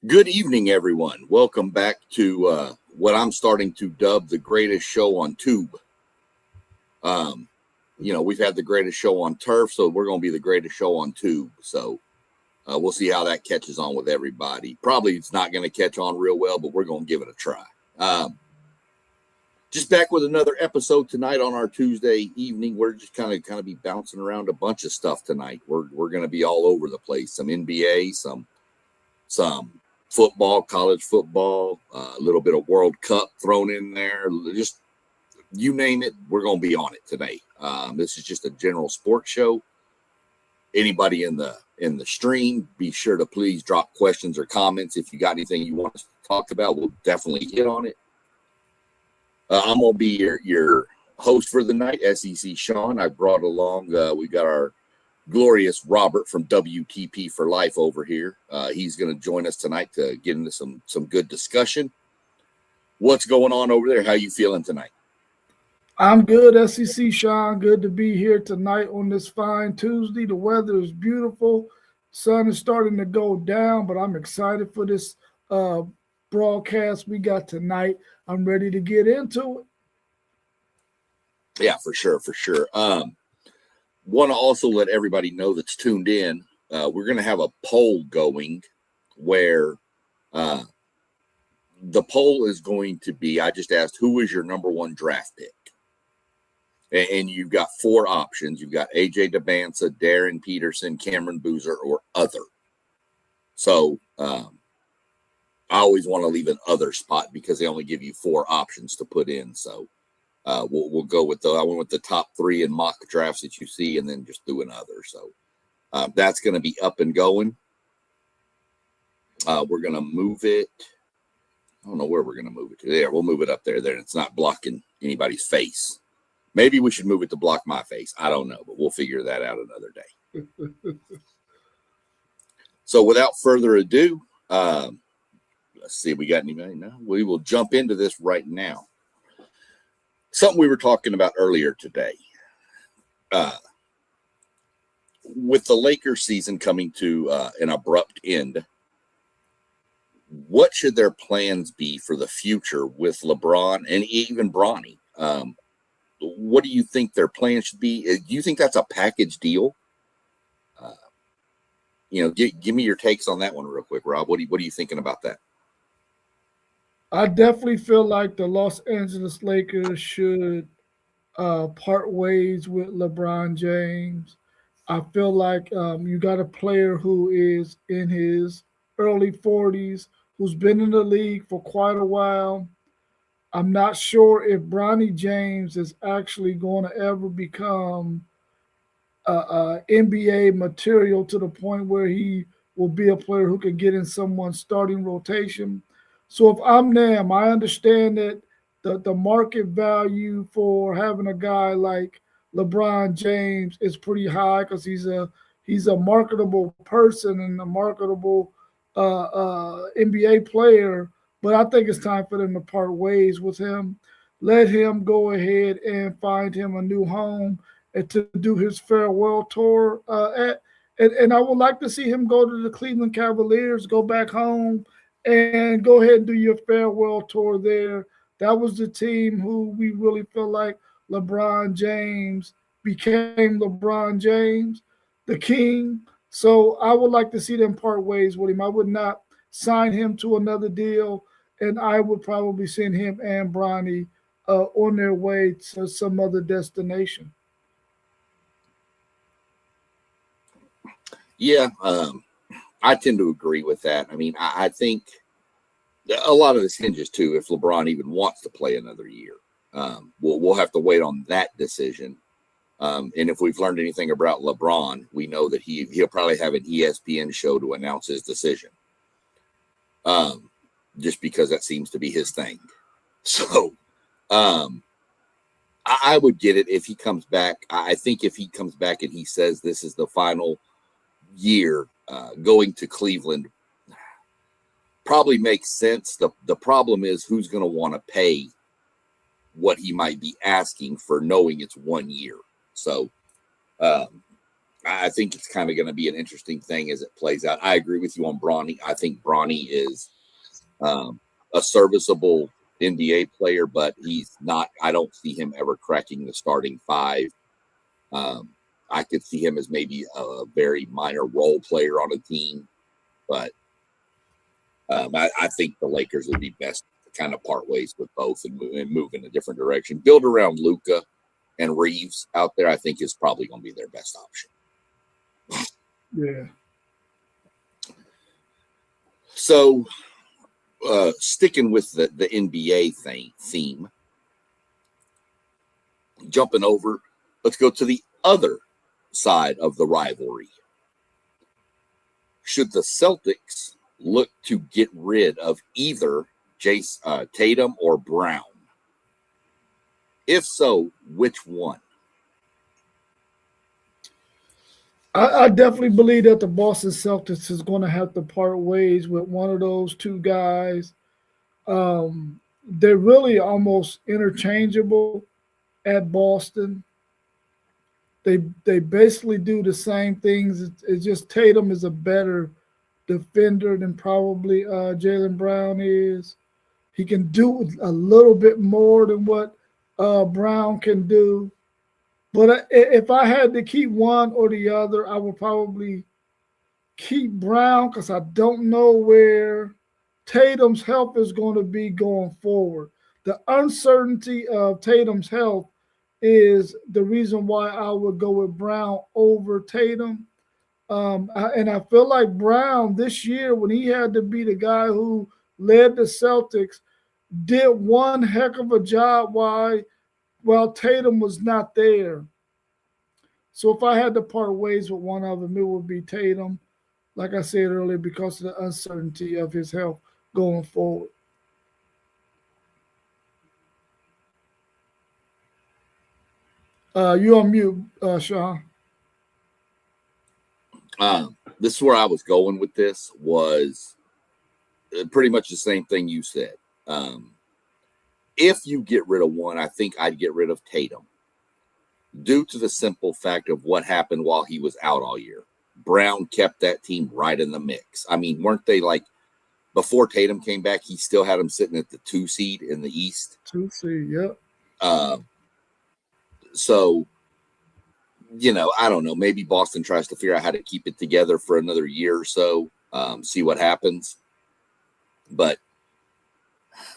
Good evening, everyone. Welcome back to what I'm starting to dub the greatest show on Tube. We've had the greatest show on Turf, so we're going to be the greatest show on Tube. So we'll see how that catches on with everybody. Probably it's not going to catch on real well, but we're going to give it a try. Just back with another episode tonight on our Tuesday evening. We're just kind of be bouncing around a bunch of stuff tonight. We're going to be all over the place. Some NBA, some football, college football, a little bit of World Cup thrown in there. Just you name it, we're going to be on it today. This is just a general sports show. Anybody in the stream, be sure to please drop questions or comments. If you got anything you want us to talk about, we'll definitely hit on it. I'm going to be your host for the night, SEC Sean. I brought along, we got our glorious Robert from WTP for Life over here. He's going to join us tonight to get into some good discussion. What's going on over there? How you feeling tonight? I'm good, SEC Sean. Good to be here tonight on this fine Tuesday. The weather is beautiful. Sun is starting to go down, but I'm excited for this broadcast we got tonight. I'm ready to get into it. Yeah, for sure. Want to also let everybody know that's tuned in, we're going to have a poll going where the poll is going to be, I just asked, who is your number one draft pick? And you've got four options. You've got AJ Dybantsa, Darren Peterson, Cameron Boozer, or other. So I always want to leave an other spot because they only give you four options to put in. So we'll go with I went with the top three in mock drafts that you see, and then just do another. So that's going to be up and going. We're going to move it. I don't know where we're going to move it to. There, we'll move it up there. There, it's not blocking anybody's face. Maybe we should move it to block my face. I don't know, but we'll figure that out another day. So without further ado, let's see if we got anybody now. We will jump into this right now. Something we were talking about earlier today. With the Lakers season coming to an abrupt end, what should their plans be for the future with LeBron and even Bronny? What do you think their plan should be? Do you think that's a package deal? Give me your takes on that one real quick, Rob. What are you thinking about that? I definitely feel like the Los Angeles Lakers should part ways with LeBron James. I feel like you got a player who is in his early 40s, who's been in the league for quite a while. I'm not sure if Bronny James is actually going to ever become NBA material to the point where he will be a player who can get in someone's starting rotation. So if I'm them, I understand that the market value for having a guy like LeBron James is pretty high because he's a marketable person and a marketable NBA player. But I think it's time for them to part ways with him. Let him go ahead and find him a new home and to do his farewell tour. And I would like to see him go to the Cleveland Cavaliers, go back home, and go ahead and do your farewell tour there. That was the team who we really feel like LeBron James became LeBron James, the king. So I would like to see them part ways with him. I would not sign him to another deal, and I would probably send him and Bronny on their way to some other destination. Yeah, I tend to agree with that. I mean, I think a lot of this hinges too if LeBron even wants to play another year. We'll have to wait on that decision. And if we've learned anything about LeBron, we know that he'll probably have an ESPN show to announce his decision. Just because that seems to be his thing. So I would get it if he comes back. I think if he comes back and he says this is the final year going to Cleveland, probably makes sense. The problem is who's going to want to pay what he might be asking for knowing it's 1 year. So I think it's kind of going to be an interesting thing as it plays out. I agree with you on Bronny. I think Bronny is a serviceable NBA player, but he's not. I don't see him ever cracking the starting five. I could see him as maybe a very minor role player on a team, but I think the Lakers would be best to kind of part ways with both and move in a different direction. Build around Luka and Reeves out there, I think is probably going to be their best option. Yeah. So, sticking with the NBA theme, jumping over, let's go to the other side of the rivalry. Should the Celtics look to get rid of either Tatum or Brown? If so, which one? I definitely believe that the Boston Celtics is going to have to part ways with one of those two guys. They're really almost interchangeable at Boston. They basically do the same things. It's just Tatum is a better defender than probably Jaylen Brown is. He can do a little bit more than what Brown can do. But if I had to keep one or the other, I would probably keep Brown because I don't know where Tatum's health is going to be going forward. The uncertainty of Tatum's health is the reason why I would go with Brown over Tatum. And I feel like Brown this year, when he had to be the guy who led the Celtics, did one heck of a job while Tatum was not there. So if I had to part ways with one of them, it would be Tatum, like I said earlier, because of the uncertainty of his health going forward. You on mute, Sean. This is where I was going with this, was pretty much the same thing you said. If you get rid of one, I think I'd get rid of Tatum due to the simple fact of what happened while he was out all year. Brown kept that team right in the mix. I mean, weren't they like, before Tatum came back, he still had them sitting at the 2 seed in the East? 2 seed, yep. So, you know, I don't know. Maybe Boston tries to figure out how to keep it together for another year or so, see what happens. But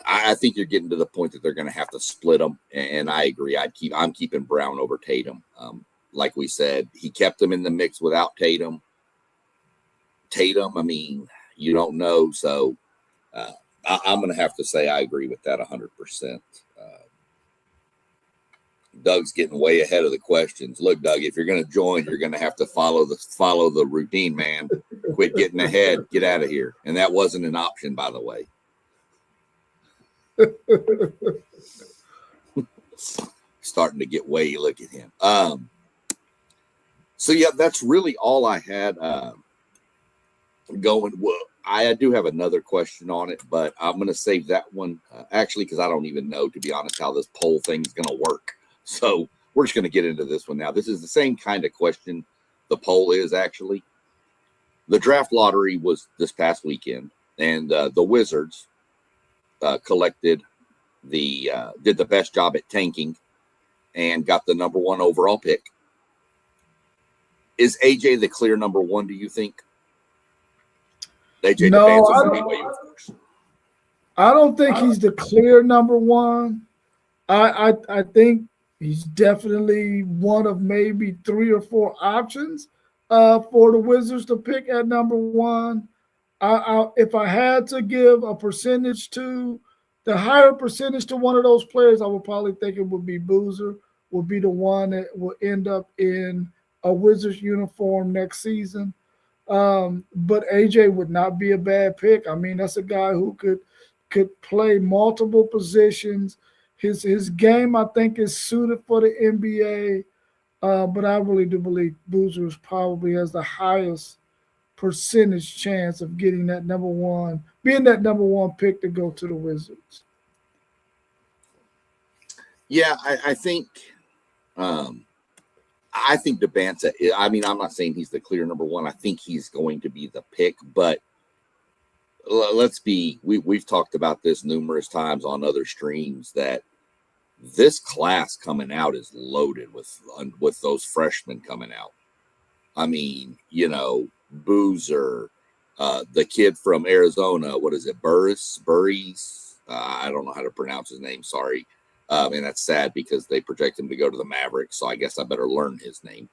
I think you're getting to the point that they're going to have to split them. And I agree. I'm keeping Brown over Tatum. Like we said, he kept him in the mix without Tatum. I mean, you don't know. So I'm going to have to say I agree with that 100%. Doug's getting way ahead of the questions. Look, Doug, if you're going to join, you're going to have to follow the routine, man. Quit getting ahead. Get out of here. And that wasn't an option, by the way. Starting to get way. Look at him. So yeah, that's really all I had going. Well, I do have another question on it, but I'm going to save that one actually because I don't even know, to be honest, how this poll thing is going to work. So we're just going to get into this one now. This is the same kind of question the poll is actually. The draft lottery was this past weekend, and the Wizards did the best job at tanking and got the number 1 overall pick. Is AJ the clear number 1, do you think? AJ, no, I don't think he's the clear number 1. I think he's definitely one of maybe 3 or 4 options for the Wizards to pick at number 1. If I had to give a percentage to the higher percentage to one of those players, I would probably think it would be Boozer, would be the one that will end up in a Wizards uniform next season. But AJ would not be a bad pick. I mean, that's a guy who could play multiple positions. His game, I think, is suited for the NBA. But I really do believe Boozer probably has the highest percentage chance of getting that number 1, being that number 1 pick to go to the Wizards. Yeah, I think I think Debanza, I mean, I'm not saying he's the clear number one. I think he's going to be the pick, but we've talked about this numerous times on other streams that this class coming out is loaded with those freshmen coming out. I mean, Boozer, the kid from Arizona, what is it, Burries? I don't know how to pronounce his name, sorry. And that's sad because they project him to go to the Mavericks, so I guess I better learn his name.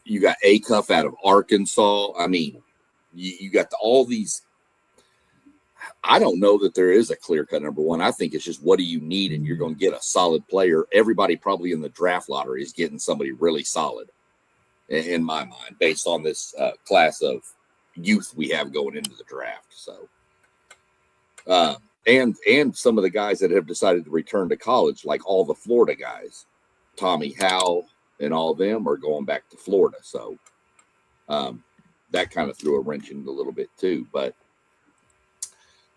You got Acuff out of Arkansas. I mean, you got all these. I don't know that there is a clear-cut number one. I think it's just what do you need, and you're going to get a solid player. Everybody probably in the draft lottery is getting somebody really solid, in my mind, based on this class of youth we have going into the draft. So, and some of the guys that have decided to return to college, like all the Florida guys, Tommy Howell and all of them are going back to Florida. So that kind of threw a wrench in a little bit too. But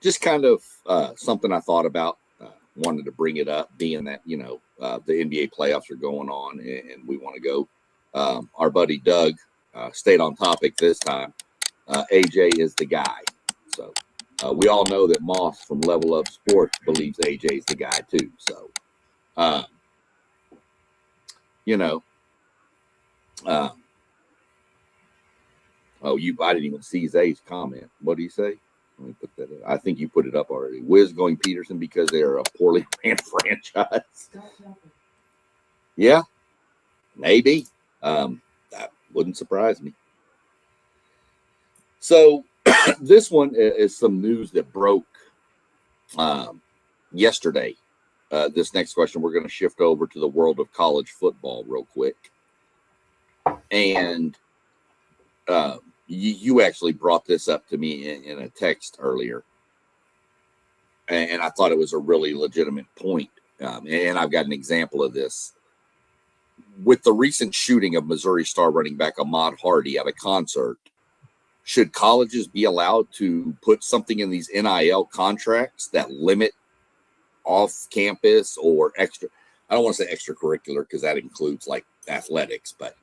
just kind of something I thought about, wanted to bring it up, being that, the NBA playoffs are going on and we want to go. Our buddy Doug stayed on topic this time. AJ is the guy. So we all know that Moss from Level Up Sports believes AJ is the guy too. So, I didn't even see Zay's comment. What do you say? Let me put that in. I think you put it up already. Wiz going Peterson because they are a poorly ran franchise. Yeah, maybe. That wouldn't surprise me. So this one is some news that broke yesterday. This next question, we're going to shift over to the world of college football real quick. And you actually brought this up to me in a text earlier. And I thought it was a really legitimate point. And I've got an example of this. With the recent shooting of Missouri star running back Ahmad Hardy at a concert, should colleges be allowed to put something in these NIL contracts that limit off-campus or extra? I don't want to say extracurricular because that includes like athletics, but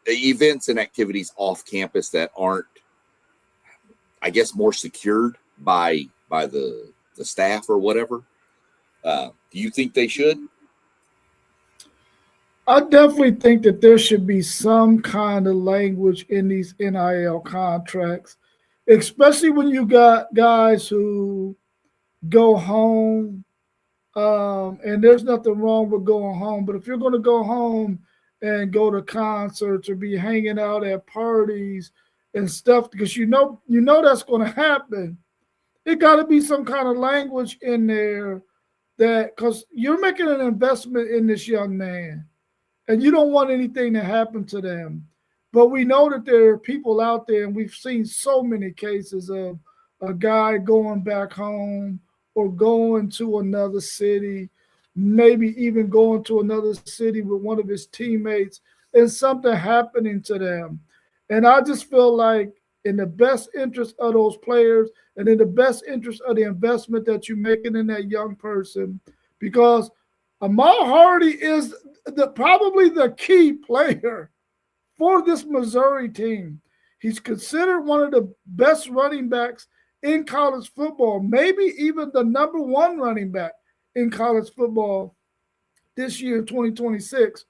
events and activities off campus that aren't, I guess, more secured by the staff or whatever. Do you think they should? I definitely think that there should be some kind of language in these NIL contracts, especially when you got guys who go home. And there's nothing wrong with going home, but if you're going to go home and go to concerts or be hanging out at parties and stuff, because you know that's going to happen, it got to be some kind of language in there that, because you're making an investment in this young man and you don't want anything to happen to them. But we know that there are people out there, and we've seen so many cases of a guy going back home or going to another city, maybe even going to another city with one of his teammates, and something happening to them. And I just feel like in the best interest of those players and in the best interest of the investment that you're making in that young person, because Ahmad Hardy is probably the key player for this Missouri team. He's considered one of the best running backs in college football, maybe even the number one running back in college football this year, 2026.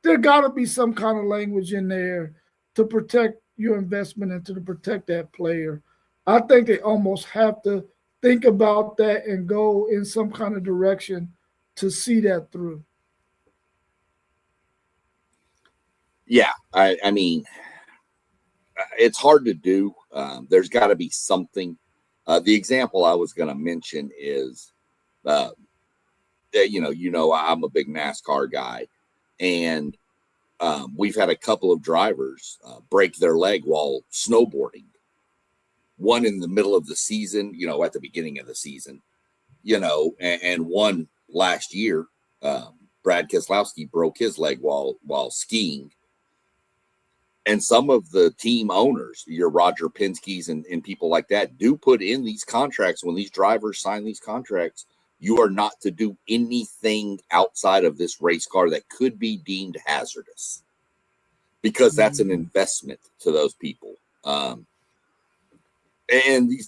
There got to be some kind of language in there to protect your investment and to protect that player. I think they almost have to think about that and go in some kind of direction to see that through. Yeah, I mean, it's hard to do. There's got to be something. The example I was going to mention is, I'm a big NASCAR guy, and we've had a couple of drivers break their leg while snowboarding. One in the middle of the season, at the beginning of the season, and one last year, Brad Keselowski broke his leg while skiing. And some of the team owners, your Roger Penske's and people like that, do put in these contracts when these drivers sign these contracts You are not to do anything outside of this race car that could be deemed hazardous, because that's an investment to those people. And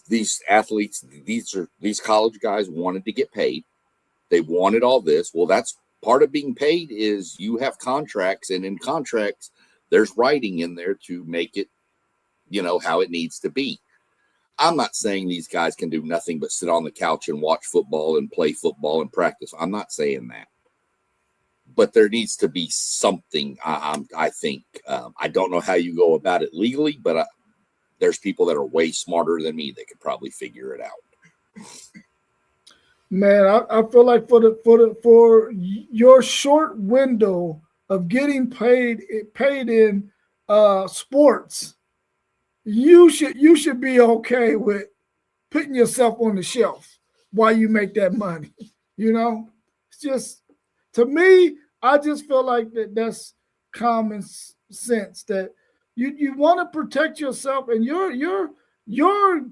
these athletes, these college guys wanted to get paid. They wanted all this. Well, that's part of being paid, is you have contracts, and in contracts, there's writing in there to make it, how it needs to be. I'm not saying these guys can do nothing but sit on the couch and watch football and play football and practice. I'm not saying that. But there needs to be something, I think. I don't know how you go about it legally, but there's people that are way smarter than me that could probably figure it out. Man, I feel like for your short window of getting paid in sports, you should be okay with putting yourself on the shelf while you make that money. It's just, to me, I just feel like that's common sense, that you want to protect yourself, and you're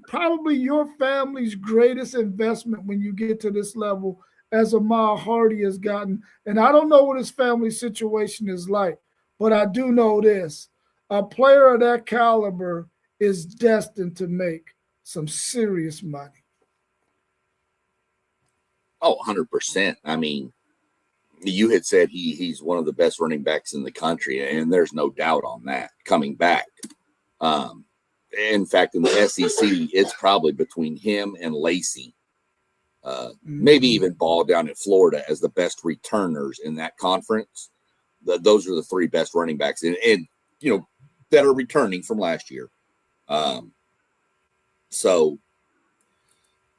probably your family's greatest investment when you get to this level, as Ahmaad Hardy has gotten. And I don't know what his family situation is like, but I do know this: a player of that caliber is destined to make some serious money. Oh, 100%. I mean, you had said he's one of the best running backs in the country, and there's no doubt on that coming back. In fact, in the SEC, it's probably between him and Lacey, maybe even Ball down in Florida, as the best returners in that conference. Those are the three best running backs, and that are returning from last year. So,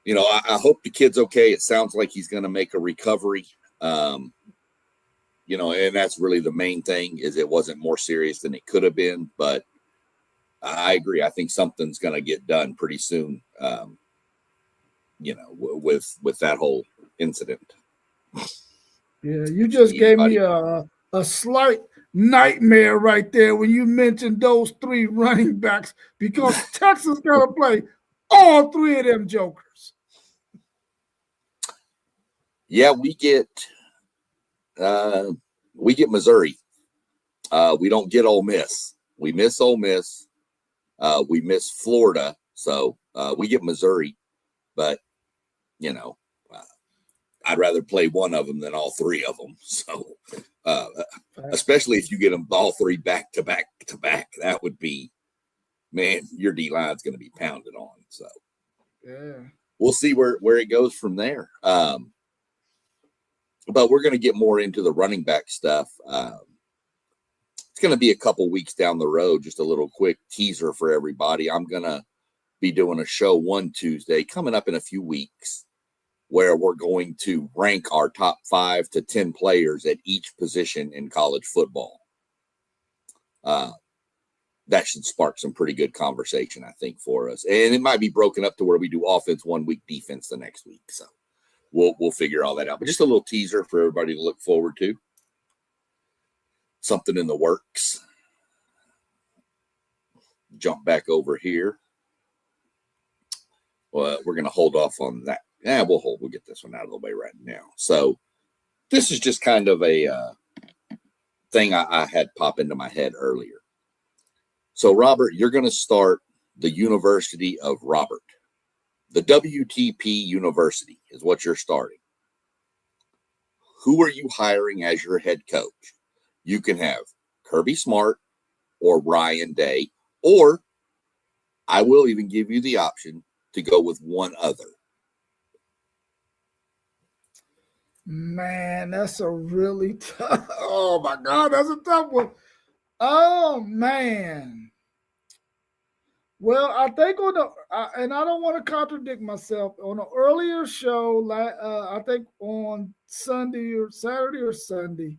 I hope the kid's okay. It sounds like he's going to make a recovery. And that's really the main thing, is it wasn't more serious than it could have been. But I agree. I think something's going to get done pretty soon, with that whole incident. Yeah, you just gave me a slight nightmare right there when you mentioned those three running backs, because Texas got to play all three of them jokers. Yeah, we get Missouri. We don't get Ole Miss. We miss Ole Miss. We miss Florida. So we get Missouri. But, I'd rather play one of them than all three of them. So, especially if you get them all three back to back to back, that would be, man, your D line's going to be pounded on. So, yeah, we'll see where it goes from there. But we're going to get more into the running back stuff. It's going to be a couple weeks down the road. Just a little quick teaser for everybody. I'm going to be doing a show one Tuesday coming up in a few weeks, where we're going to rank our top 5 to 10 players at each position in college football. That should spark some pretty good conversation, I think, for us. And it might be broken up to where we do offense one week, defense the next week. So we'll figure all that out. But just a little teaser for everybody to look forward to. Something in the works. Jump back over here. Well, we're going to hold off on that. We'll get this one out of the way right now. So this is just kind of a thing I had pop into my head earlier. So, Robert, you're going to start the University of Robert. The WTP University is what you're starting. Who are you hiring as your head coach? You can have Kirby Smart or Ryan Day, or I will even give you the option to go with one other. Man, that's a really tough. Oh my God, that's a tough one. Oh man. Well, I think and I don't want to contradict myself, on an earlier show, I think on Sunday or Saturday or Sunday,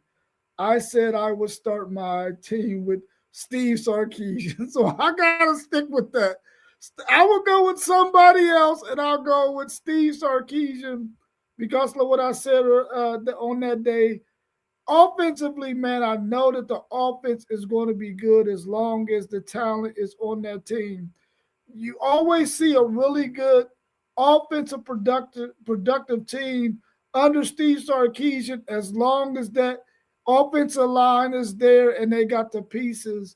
I said I would start my team with Steve Sarkisian. So I gotta stick with that. I will go with somebody else, and I'll go with Steve Sarkisian, because of what I said on that day. Offensively, man, I know that the offense is going to be good as long as the talent is on that team. You always see a really good offensive productive team under Steve Sarkisian, as long as that offensive line is there and they got the pieces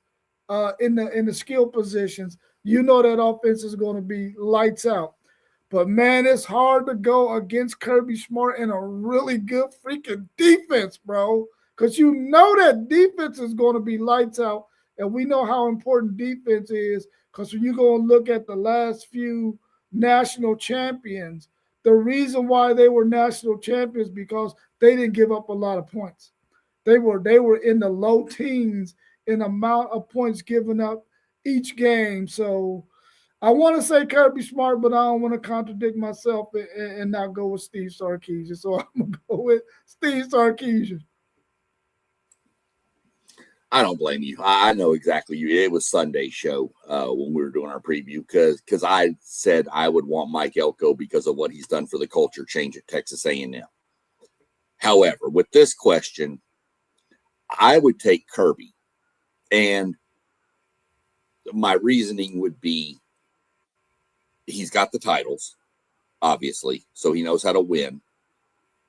in the skill positions, you know that offense is going to be lights out. But man, it's hard to go against Kirby Smart and a really good freaking defense, bro. Because you know that defense is going to be lights out. And we know how important defense is. Because when you go and look at the last few national champions, the reason why they were national champions because they didn't give up a lot of points. They were in the low teens in amount of points given up each game. So I want to say Kirby Smart, but I don't want to contradict myself and not go with Steve Sarkisian. So I'm going to go with Steve Sarkisian. I don't blame you. I know exactly you. It was Sunday's show when we were doing our preview because I said I would want Mike Elko because of what he's done for the culture change at Texas A&M. However, with this question, I would take Kirby, and my reasoning would be he's got the titles, obviously, so he knows how to win,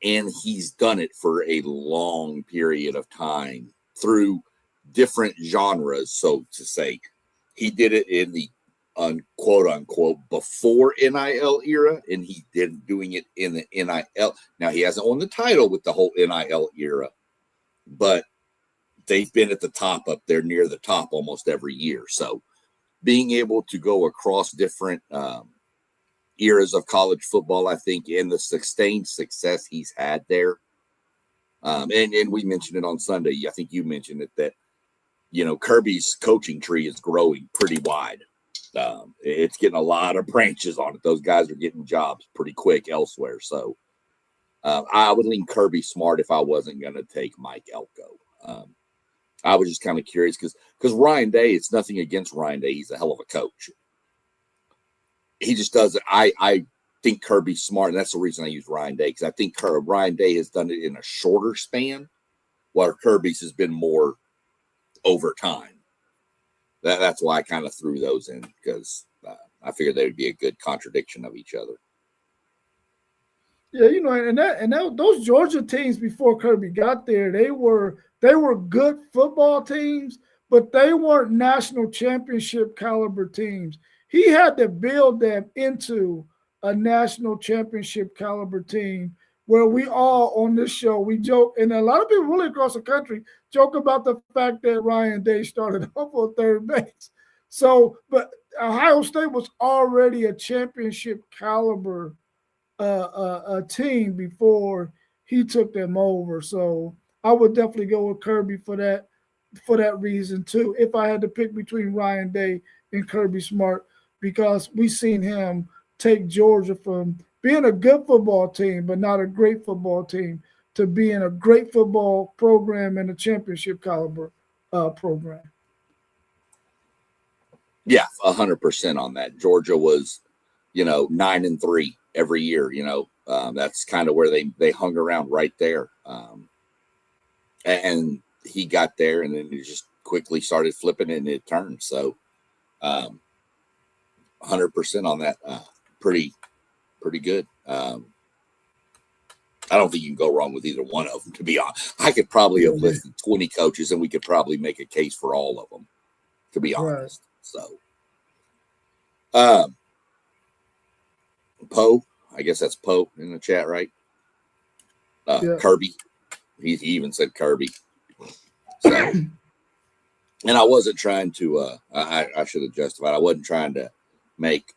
and he's done it for a long period of time through different genres, so to say. He did it in the quote unquote before NIL era, and he did doing it in the NIL. Now he hasn't won the title with the whole NIL era, but they've been at the top up there near the top almost every year. So being able to go across different eras of college football, I think, and the sustained success he's had there. And we mentioned it on Sunday. I think you mentioned it that, Kirby's coaching tree is growing pretty wide. It's getting a lot of branches on it. Those guys are getting jobs pretty quick elsewhere. So I would lean Kirby Smart if I wasn't going to take Mike Elko. I was just kind of curious because Ryan Day, it's nothing against Ryan Day. He's a hell of a coach. He just doesn't. I think Kirby Smart, and that's the reason I use Ryan Day, because I think Ryan Day has done it in a shorter span, while Kirby's has been more over time. That's why I kind of threw those in, because I figured they would be a good contradiction of each other. Yeah, and those Georgia teams before Kirby got there, they were good football teams, but they weren't national championship caliber teams. He had to build them into a national championship caliber team where we all on this show, we joke, and a lot of people really across the country joke about the fact that Ryan Day started off on third base. So, but Ohio State was already a championship caliber a team before he took them over. So I would definitely go with Kirby for that reason too. If I had to pick between Ryan Day and Kirby Smart, because we've seen him take Georgia from being a good football team, but not a great football team, to being a great football program and a championship caliber program. Yeah, 100% on that. Georgia was, 9-3 every year. That's kind of where they hung around right there. And he got there, and then he just quickly started flipping it, and it turned. So, 100% on that. Pretty good. I don't think you can go wrong with either one of them, to be honest. I could probably have listed 20 coaches, and we could probably make a case for all of them, to be honest. Right. So, Poe, I guess that's Poe in the chat, right? Kirby. He even said Kirby. So, and I wasn't trying to, I should have justified, I wasn't trying to make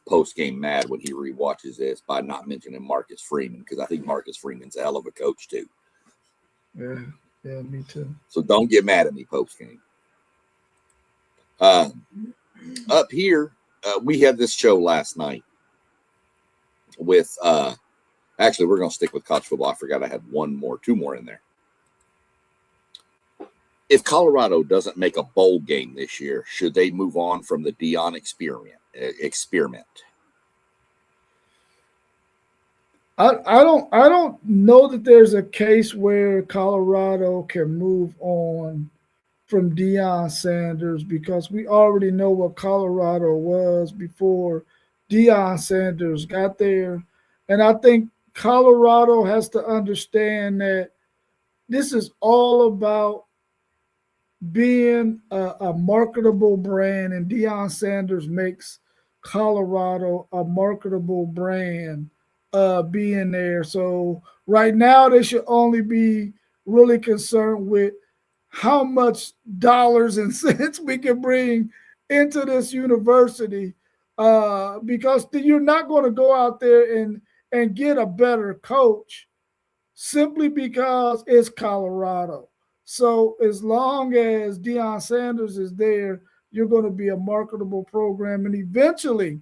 post game mad when he rewatches this by not mentioning Marcus Freeman, because I think Marcus Freeman's a hell of a coach too. Yeah, me too. So don't get mad at me post game. Up here, we had this show last night with actually we're going to stick with college football. I forgot I had two more in there. If Colorado doesn't make a bowl game this year, should they move on from the Deion experiment? I don't know that there's a case where Colorado can move on from Deion Sanders, because we already know what Colorado was before Deion Sanders got there. And I think Colorado has to understand that this is all about being a marketable brand, and Deion Sanders makes Colorado a marketable brand being there. So right now they should only be really concerned with how much dollars and cents we can bring into this university, because you're not going to go out there and get a better coach simply because it's Colorado. So as long as Deion Sanders is there, you're going to be a marketable program, and eventually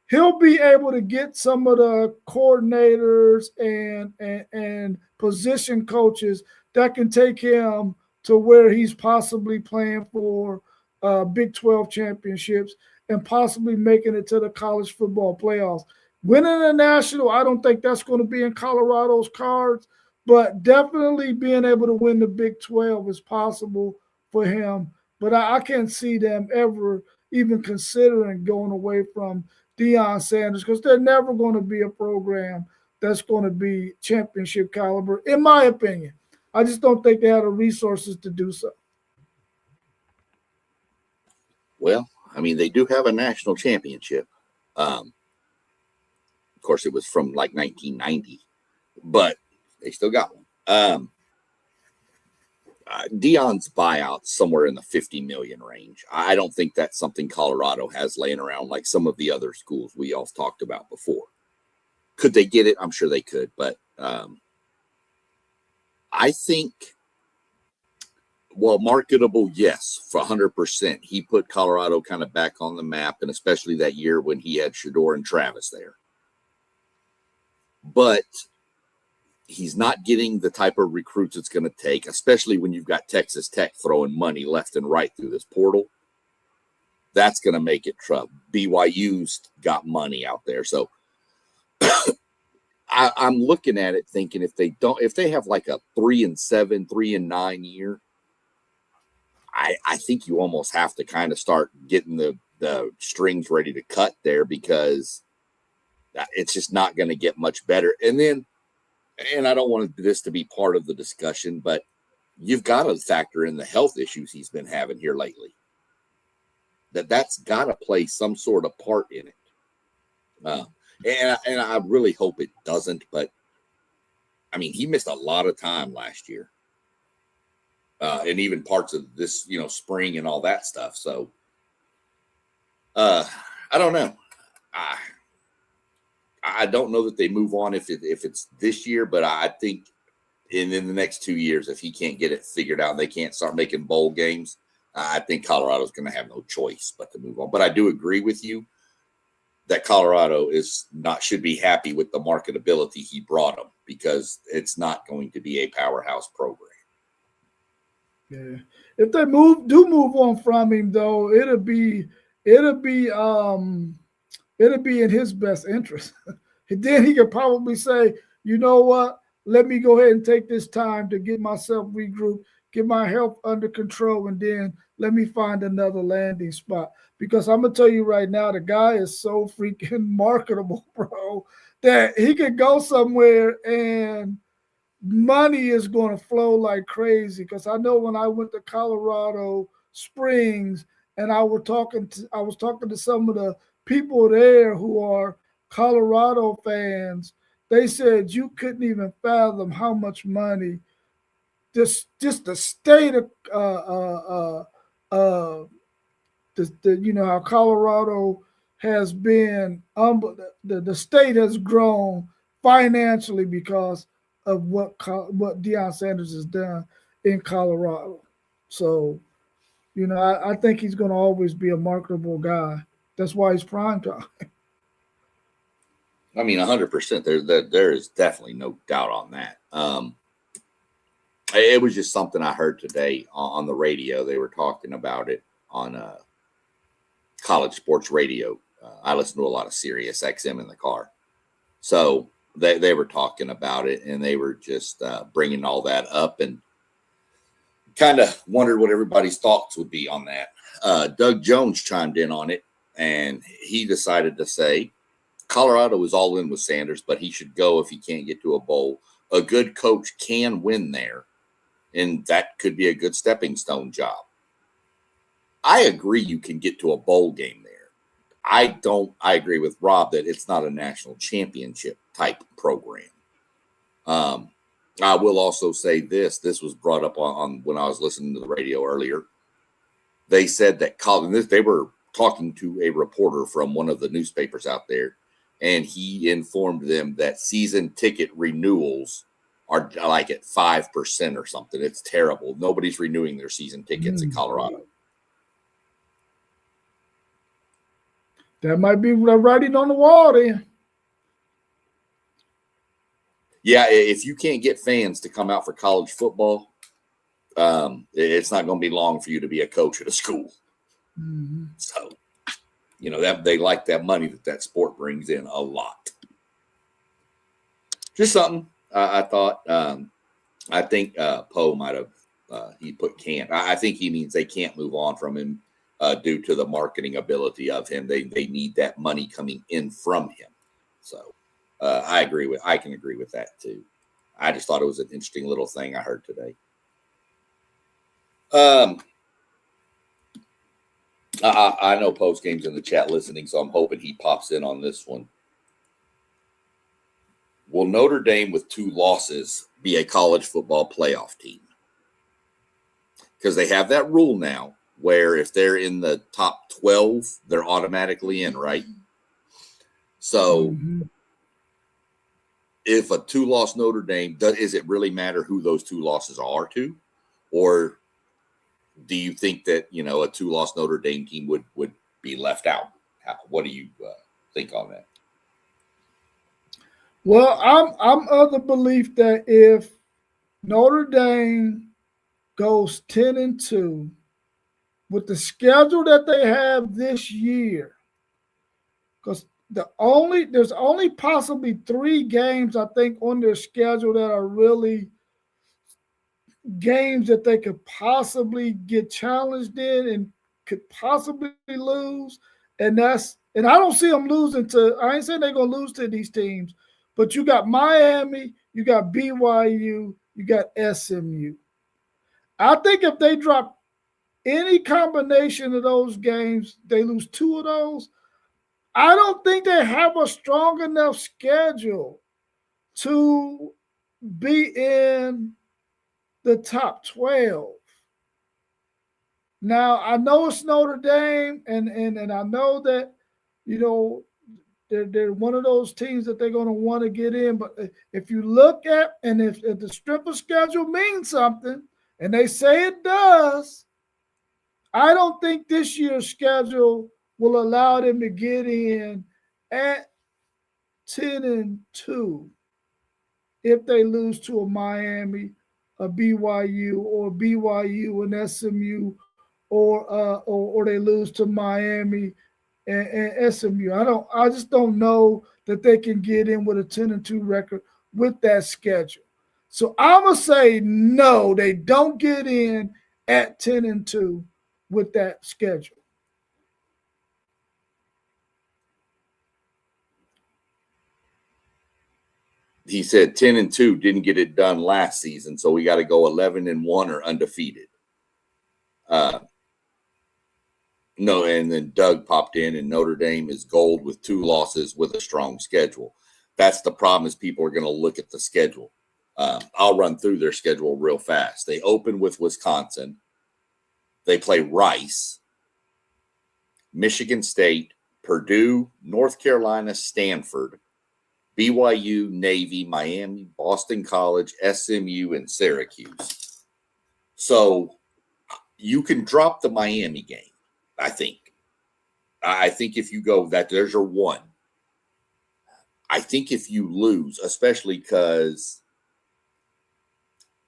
he'll be able to get some of the coordinators and position coaches that can take him to where he's possibly playing for Big 12 championships and possibly making it to the college football playoffs. Winning a national, I don't think that's going to be in Colorado's cards, but definitely being able to win the Big 12 is possible for him. But I can't see them ever even considering going away from Deion Sanders, because they're never going to be a program that's going to be championship caliber, in my opinion. I just don't think they have the resources to do so. Well, I mean, they do have a national championship. Of course, it was from like 1990, but they still got one. Deion's buyout somewhere in the 50 million range. I don't think that's something Colorado has laying around like some of the other schools we all talked about before. Could they get it? I'm sure they could, but I think, well, marketable, yes, for 100%. He put Colorado kind of back on the map, and especially that year when he had Shedeur and Travis there. But he's not getting the type of recruits it's going to take, especially when you've got Texas Tech throwing money left and right through this portal. That's going to make it tough. BYU's got money out there. So I'm looking at it thinking if they have like a 3-7, 3-9 year, I think you almost have to kind of start getting the strings ready to cut there, because it's just not going to get much better. And I don't want this to be part of the discussion, but you've got to factor in the health issues he's been having here lately. That's got to play some sort of part in it. And I really hope it doesn't, but I mean, he missed a lot of time last year. And even parts of this, spring and all that stuff. So I don't know. I don't know that they move on if it's this year, but I think in the next 2 years, if he can't get it figured out and they can't start making bowl games, I think Colorado's going to have no choice but to move on. But I do agree with you that Colorado should be happy with the marketability he brought them, because it's not going to be a powerhouse program. Yeah, if they do move on from him, though, it'll be in his best interest. And then he could probably say, you know what? Let me go ahead and take this time to get myself regrouped, get my health under control, and then let me find another landing spot. Because I'm going to tell you right now, the guy is so freaking marketable, bro, that he could go somewhere and money is going to flow like crazy. Because I know when I went to Colorado Springs and I was talking to some of the people there who are Colorado fans, they said you couldn't even fathom how much money just the state of how Colorado has been, the state has grown financially because of what Deion Sanders has done in Colorado. So, I think he's going to always be a marketable guy. That's why he's prime time. I mean, 100%. There is definitely no doubt on that. It was just something I heard today on the radio. They were talking about it on college sports radio. I listen to a lot of Sirius XM in the car. So they were talking about it, and they were just bringing all that up, and kind of wondered what everybody's thoughts would be on that. Doug Jones chimed in on it, and he decided to say Colorado is all in with Sanders, but he should go if he can't get to a bowl. A good coach can win there, and that could be a good stepping stone job. I agree you can get to a bowl game there. I agree with Rob that it's not a national championship type program. I will also say this was brought up on when I was listening to the radio earlier. They said that they were talking to a reporter from one of the newspapers out there, and he informed them that season ticket renewals are like at 5% or something. It's terrible. Nobody's renewing their season tickets in Colorado. That might be writing on the wall then. Yeah, if you can't get fans to come out for college football, it's not going to be long for you to be a coach at a school. Mm-hmm. So, that they like that money that sport brings in a lot. Just something I thought. I think Poe might have he put can't. I think he means they can't move on from him due to the marketing ability of him. They need that money coming in from him. So. I can agree with that too. I just thought it was an interesting little thing I heard today. I know Post Game's in the chat listening, so I'm hoping he pops in on this one. Will Notre Dame with 2 losses be a college football playoff team? Because they have that rule now where if they're in the top 12, they're automatically in, right? So if a 2-loss Notre Dame, does it really matter who those 2 losses are to? Or do you think that, a 2-loss Notre Dame team would be left out? What do you think on that? Well, I'm of the belief that if Notre Dame goes 10-2 with the schedule that they have this year, because there's only possibly 3 games I think on their schedule that are really games that they could possibly get challenged in and could possibly lose, and I don't see them losing to. I ain't saying they're gonna lose to these teams, but you got Miami, you got BYU, you got SMU. I think if they drop any combination of those games, they lose 2 of those. I don't think they have a strong enough schedule to be in the top 12. Now, I know it's Notre Dame, and I know that, they're one of those teams that they're going to want to get in. But if you look at, and if the strength of schedule means something, and they say it does, I don't think this year's schedule will allow them to get in at 10-2 if they lose to a Miami, a BYU, or BYU and SMU, or they lose to Miami and SMU. I just don't know that they can get in with a 10-2 record with that schedule. So I'm gonna say no, they don't get in at 10-2 with that schedule. He said 10-2 didn't get it done last season, so we got to go 11-1 or undefeated. No, and then Doug popped in, and Notre Dame is gold with 2 losses with a strong schedule. That's the problem, is people are going to look at the schedule. I'll run through their schedule real fast. They open with Wisconsin. They play Rice, Michigan State, Purdue, North Carolina, Stanford, BYU, Navy, Miami, Boston College, SMU, and Syracuse. So you can drop the Miami game, I think. I think if you go that, there's your one. I think if you lose, especially because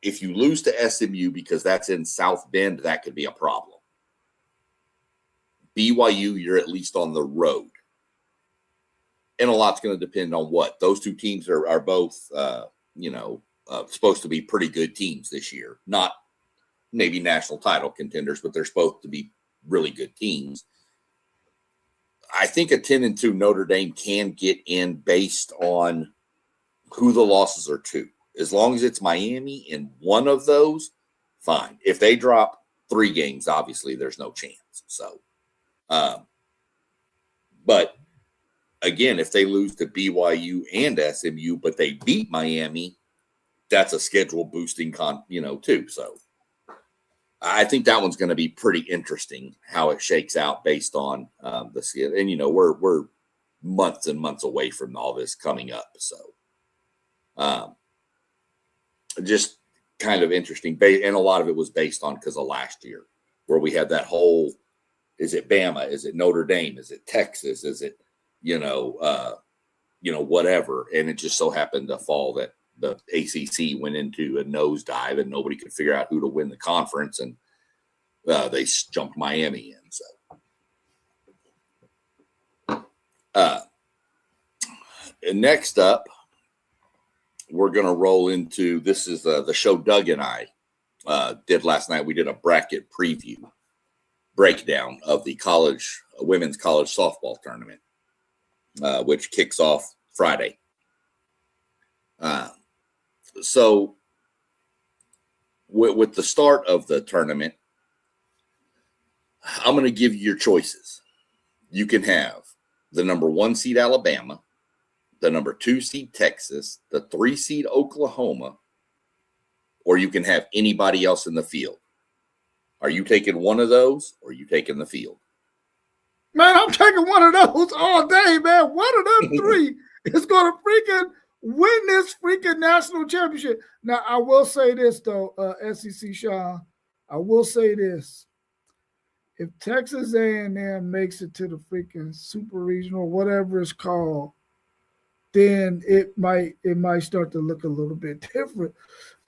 if you lose to SMU because that's in South Bend, that could be a problem. BYU, you're at least on the road. And a lot's going to depend on what. Those 2 teams are both, supposed to be pretty good teams this year. Not maybe national title contenders, but they're supposed to be really good teams. I think a 10-2 Notre Dame can get in based on who the losses are to. As long as it's Miami in one of those, fine. If they drop 3 games, obviously there's no chance. So, but again, if they lose to BYU and SMU, but they beat Miami, that's a schedule boosting too. So I think that one's going to be pretty interesting how it shakes out based on the schedule. And we're months and months away from all this coming up. So just kind of interesting. And a lot of it was based on because of last year where we had that whole, is it Bama? Is it Notre Dame? Is it Texas? Is it, whatever. And it just so happened to fall that the ACC went into a nosedive and nobody could figure out who to win the conference. And they jumped Miami in. So and next up, we're going to roll into, this is the show Doug and I did last night. We did a bracket breakdown of the women's college softball tournament, which kicks off Friday. So with the start of the tournament, I'm going to give you your choices. You can have the number 1 seed Alabama, the number 2 seed Texas, the 3 seed Oklahoma, or you can have anybody else in the field. Are you taking one of those, or are you taking the field? Man, I'm taking one of those all day, man. One of them 3 is going to freaking win this freaking national championship. Now, I will say this, though, SEC Sean. I will say this. If Texas A&M makes it to the freaking super regional, whatever it's called, then it might start to look a little bit different.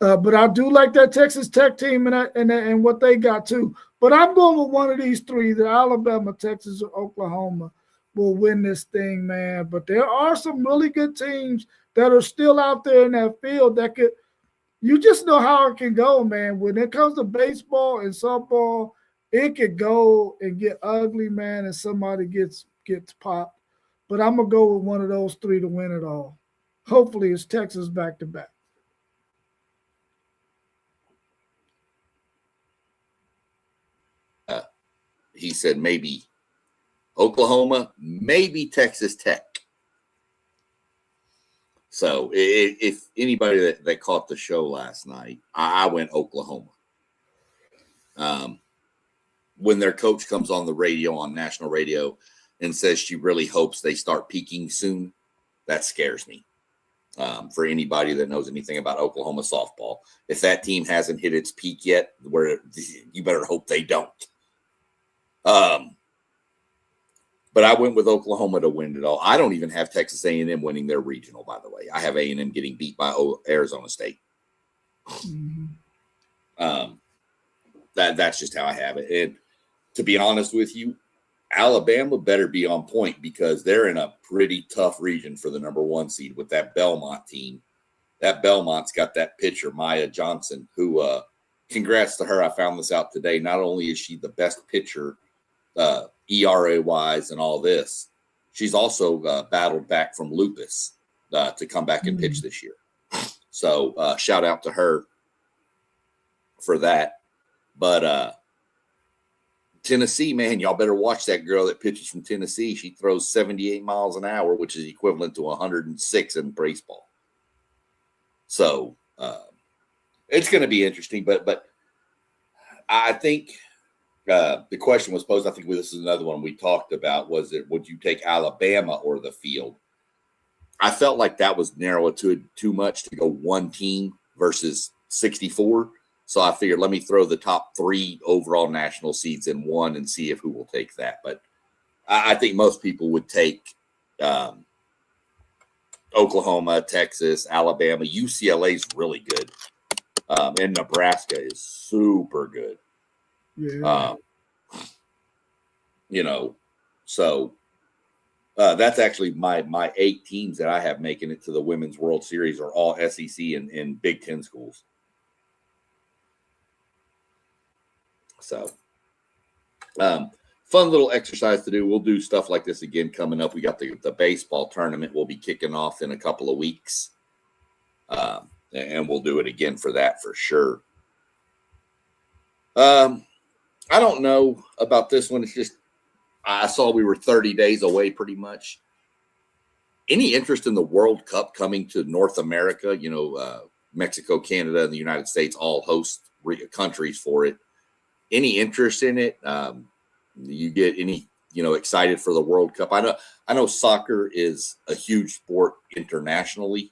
But I do like that Texas Tech team and what they got too. But I'm going with one of these 3, either Alabama, Texas, or Oklahoma will win this thing, man. But there are some really good teams that are still out there in that field that could – you just know how it can go, man. When it comes to baseball and softball, it could go and get ugly, man, and somebody gets popped. But I'm going to go with one of those 3 to win it all. Hopefully it's Texas back-to-back. He said maybe Oklahoma, maybe Texas Tech. So if anybody that caught the show last night, I went Oklahoma. When their coach comes on the radio, on national radio, and says she really hopes they start peaking soon, that scares me. For anybody that knows anything about Oklahoma softball, if that team hasn't hit its peak yet, you better hope they don't. But I went with Oklahoma to win it all. I don't even have Texas A&M winning their regional, by the way. I have A&M getting beat by Arizona State. Mm-hmm. That's just how I have it. And to be honest with you, Alabama better be on point because they're in a pretty tough region for the number 1 seed with that Belmont team. That Belmont's got that pitcher, Maya Johnson, who congrats to her. I found this out today. Not only is she the best pitcher ERA-wise and all this, she's also battled back from lupus to come back and pitch this year. So shout out to her for that. But Tennessee, man, y'all better watch that girl that pitches from Tennessee. She throws 78 miles an hour, which is equivalent to 106 in baseball. So it's going to be interesting. But I think the question was posed, I think this is another one we talked about, was it, would you take Alabama or the field? I felt like that was narrow too much to go one team versus 64. So I figured, let me throw the top 3 overall national seeds in one and see who will take that. But I think most people would take Oklahoma, Texas, Alabama. UCLA is really good. And Nebraska is super good. Yeah. So that's actually my 8 teams that I have making it to the Women's World Series are all SEC and Big Ten schools. So fun little exercise to do. We'll do stuff like this again coming up. We got the baseball tournament. We'll be kicking off in a couple of weeks. And we'll do it again for that for sure. I don't know about this one. It's just, I saw we were 30 days away pretty much. Any interest in the World Cup coming to North America? You know, Mexico, Canada, and the United States all host countries for it. Any interest in it? You get any, excited for the World Cup? I know soccer is a huge sport internationally,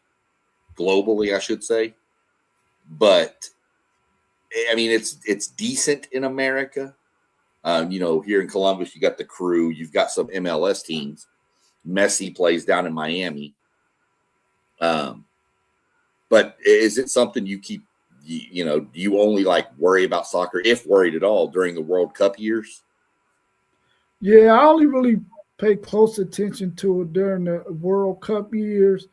globally, I should say. But I mean, it's decent in America. Here in Columbus, you got the Crew, you've got some MLS teams. Messi plays down in Miami. But is it something you keep, do you only worry about soccer, if worried at all, during the World Cup years? Yeah, I only really pay close attention to it during the World Cup years.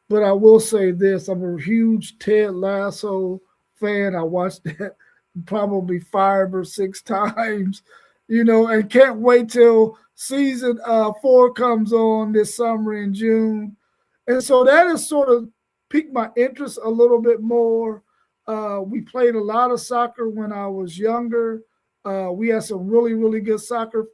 But I will say this, I'm a huge Ted Lasso fan. I watched that probably 5 or 6 times, and can't wait till season 4 comes on this summer in June. And so that has sort of piqued my interest a little bit more. We played a lot of soccer when I was younger. We had some really, really good soccer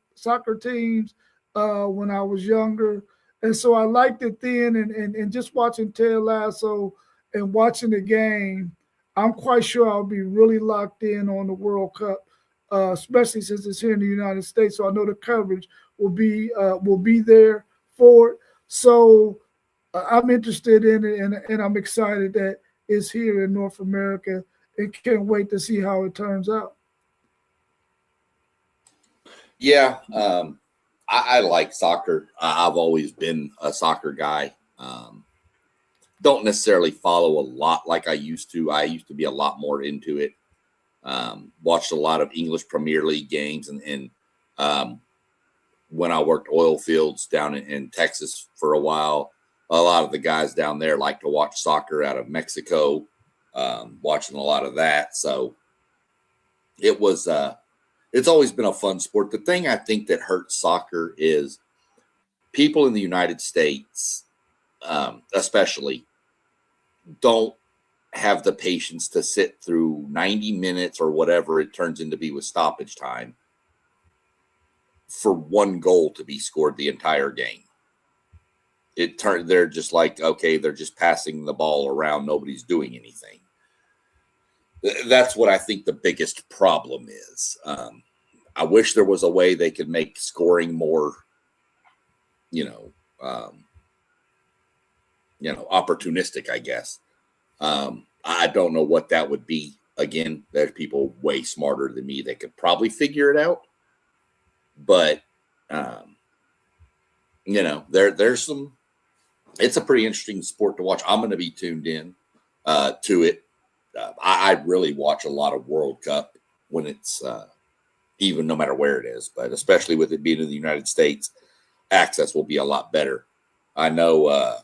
teams when I was younger. And so I liked it then, and just watching Ted Lasso and watching the game, I'm quite sure I'll be really locked in on the World Cup, especially since it's here in the United States. So I know the coverage will be there for it. So I'm interested in it, and I'm excited that it's here in North America, and can't wait to see how it turns out. Yeah, I like soccer. I've always been a soccer guy. Don't necessarily follow a lot like I used to. I used to be a lot more into it. Watched a lot of English Premier League games, and when I worked oil fields down in Texas for a while, a lot of the guys down there like to watch soccer out of Mexico, watching a lot of that. So it was, it's always been a fun sport. The thing I think that hurts soccer is people in the United States, especially, don't have the patience to sit through 90 minutes or whatever it turns into be with stoppage time for one goal to be scored the entire game. They're just like, okay, they're just passing the ball around. Nobody's doing anything. That's what I think the biggest problem is. I wish there was a way they could make scoring more, opportunistic, I guess. I don't know what that would be. Again, there's people way smarter than me that could probably figure it out. But, there's some, it's a pretty interesting sport to watch. I'm going to be tuned in to it. I really watch a lot of World Cup when it's even no matter where it is, but especially with it being in the United States, access will be a lot better. I know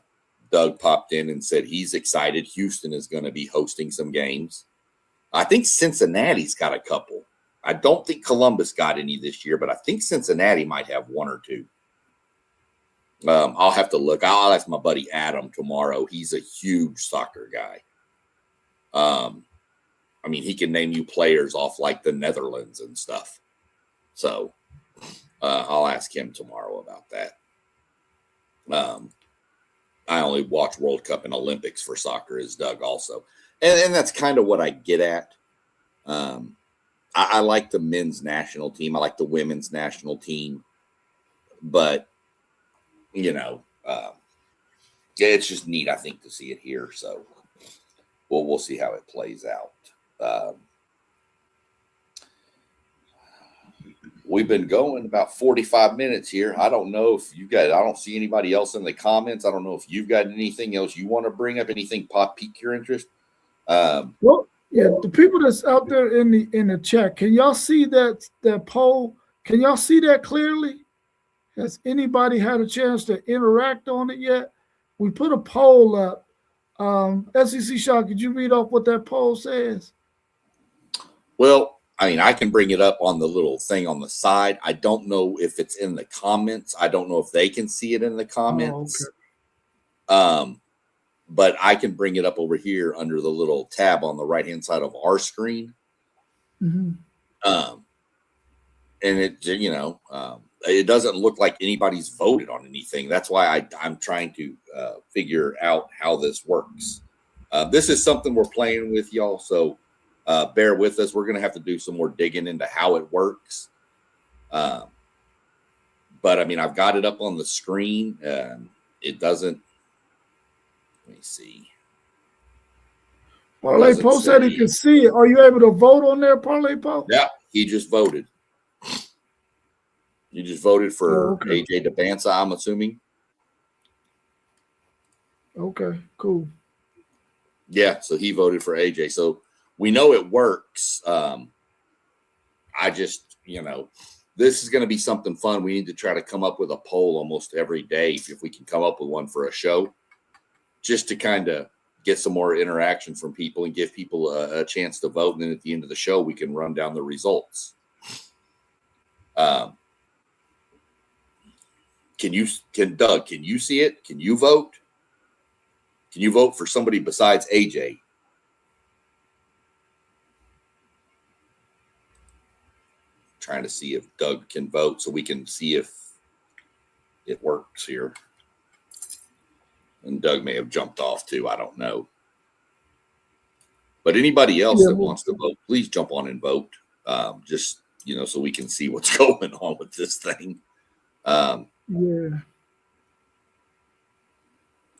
Doug popped in and said he's excited. Houston is going to be hosting some games. I think Cincinnati's got a couple. I don't think Columbus got any this year, but I think Cincinnati might have 1 or 2. I'll have to look. I'll ask my buddy Adam tomorrow. He's a huge soccer guy. He can name you players off like the Netherlands and stuff. So I'll ask him tomorrow about that. I only watch World Cup and Olympics for soccer as Doug also. And that's kind of what I get at. I like the men's national team. I like the women's national team. But, it's just neat, I think, to see it here. So we'll see how it plays out. We've been going about 45 minutes here. I don't know if you guys, I don't see anybody else in the comments. I don't know if you've got anything else you want to bring up, anything pique your interest. Well, yeah, the people that's out there in the chat, can y'all see that poll? Can y'all see that clearly? Has anybody had a chance to interact on it yet? We put a poll up. SEC Shot, could you read off what that poll says? Well, I mean, I can bring it up on the little thing on the side. I don't know if it's in the comments. I don't know if they can see it in the comments. But I can bring it up over here under the little tab on the right-hand side of our screen. Mm-hmm. And it, it doesn't look like anybody's voted on anything. That's why I'm trying to figure out how this works. This is something we're playing with, y'all. So bear with us. We're going to have to do some more digging into how it works. But I mean, I've got it up on the screen. It doesn't. Let me see. Parlay Poe said he can see it. Are you able to vote on there, Parlay Poe? Yeah, he just voted. You just voted for AJ Dybantsa, I'm assuming. Okay, cool. Yeah, so he voted for AJ. So we know it works. I just, this is going to be something fun. We need to try to come up with a poll almost every day if we can come up with one for a show, just to kind of get some more interaction from people and give people a chance to vote. And then at the end of the show, we can run down the results. Doug, can you see it? Can you vote? Can you vote for somebody besides AJ? Trying to see if Doug can vote so we can see if it works here. And Doug may have jumped off too. I don't know. But anybody else that wants to vote, please jump on and vote. Just, so we can see what's going on with this thing. Yeah.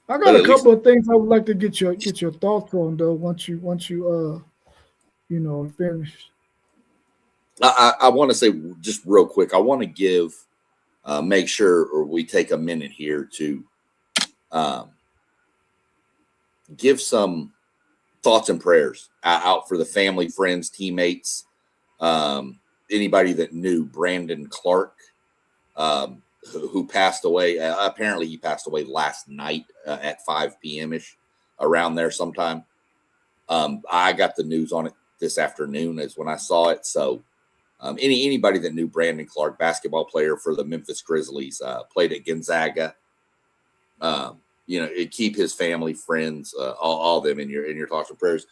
I got a couple of things I would like to get your thoughts on though once you finished. I want to say just real quick, I want to make sure we take a minute here to give some thoughts and prayers out for the family, friends, teammates, anybody that knew Brandon Clark, who passed away. Apparently he passed away last night at 5 p.m.-ish, around there sometime. I got the news on it this afternoon is when I saw it. So anybody that knew Brandon Clark, basketball player for the Memphis Grizzlies, played at Gonzaga, keep his family, friends, all of them in your thoughts and prayers.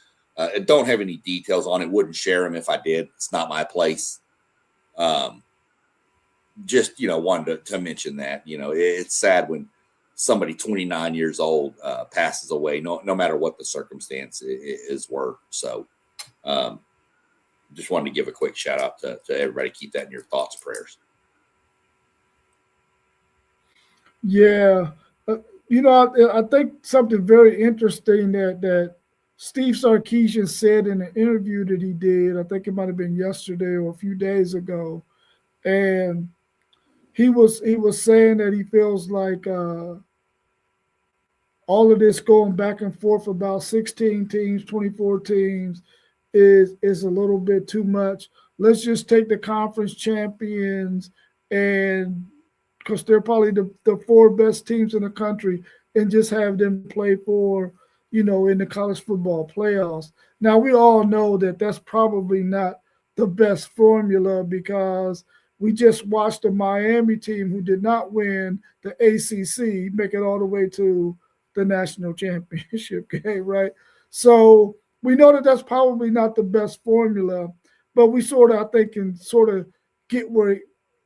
Don't have any details on it. Wouldn't share them if I did. It's not my place. Just, wanted to mention that, it's sad when somebody 29 years old passes away, no matter what the circumstance were. So just wanted to give a quick shout out to everybody. Keep that in your thoughts, prayers. Yeah. I think something very interesting that Steve Sarkisian said in an interview that he did, I think it might have been yesterday or a few days ago. And he was saying that he feels like all of this going back and forth about 16 teams, 24 teams is a little bit too much. Let's just take the conference champions, and because they're probably the 4 best teams in the country, and just have them play for, in the college football playoffs. Now, we all know that that's probably not the best formula, because we just watched a Miami team who did not win the ACC make it all the way to the national championship game, right? So we know that that's probably not the best formula, but we I think, can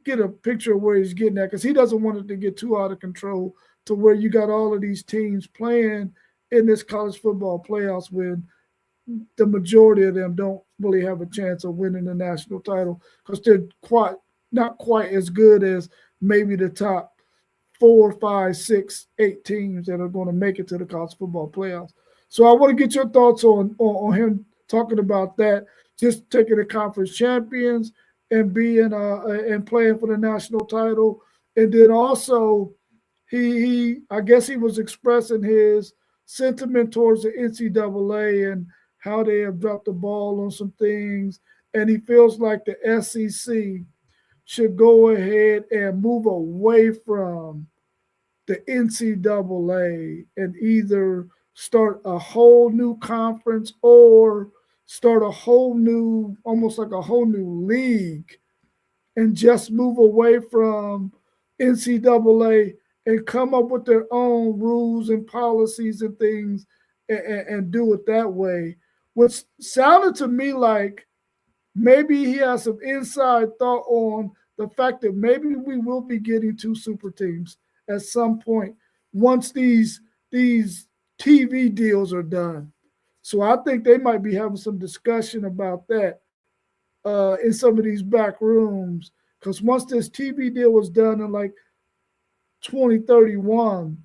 get a picture of where he's getting at, because he doesn't want it to get too out of control to where you got all of these teams playing in this college football playoffs when the majority of them don't really have a chance of winning the national title, because they're not quite as good as maybe the top 4, 5, 6, 8 teams that are going to make it to the college football playoffs. So I want to get your thoughts on him talking about that, just taking the conference champions and being and playing for the national title. And then also he I guess he was expressing his sentiment towards the NCAA and how they have dropped the ball on some things. And he feels like the SEC should go ahead and move away from the NCAA and either start a whole new conference or start a whole new, almost like a whole new league, and just move away from NCAA and come up with their own rules and policies and things, and do it that way. Which sounded to me like maybe he has some inside thought on the fact that maybe we will be getting two super teams at some point once these TV deals are done. So I think they might be having some discussion about that in some of these back rooms. Because once this TV deal was done in like 2031,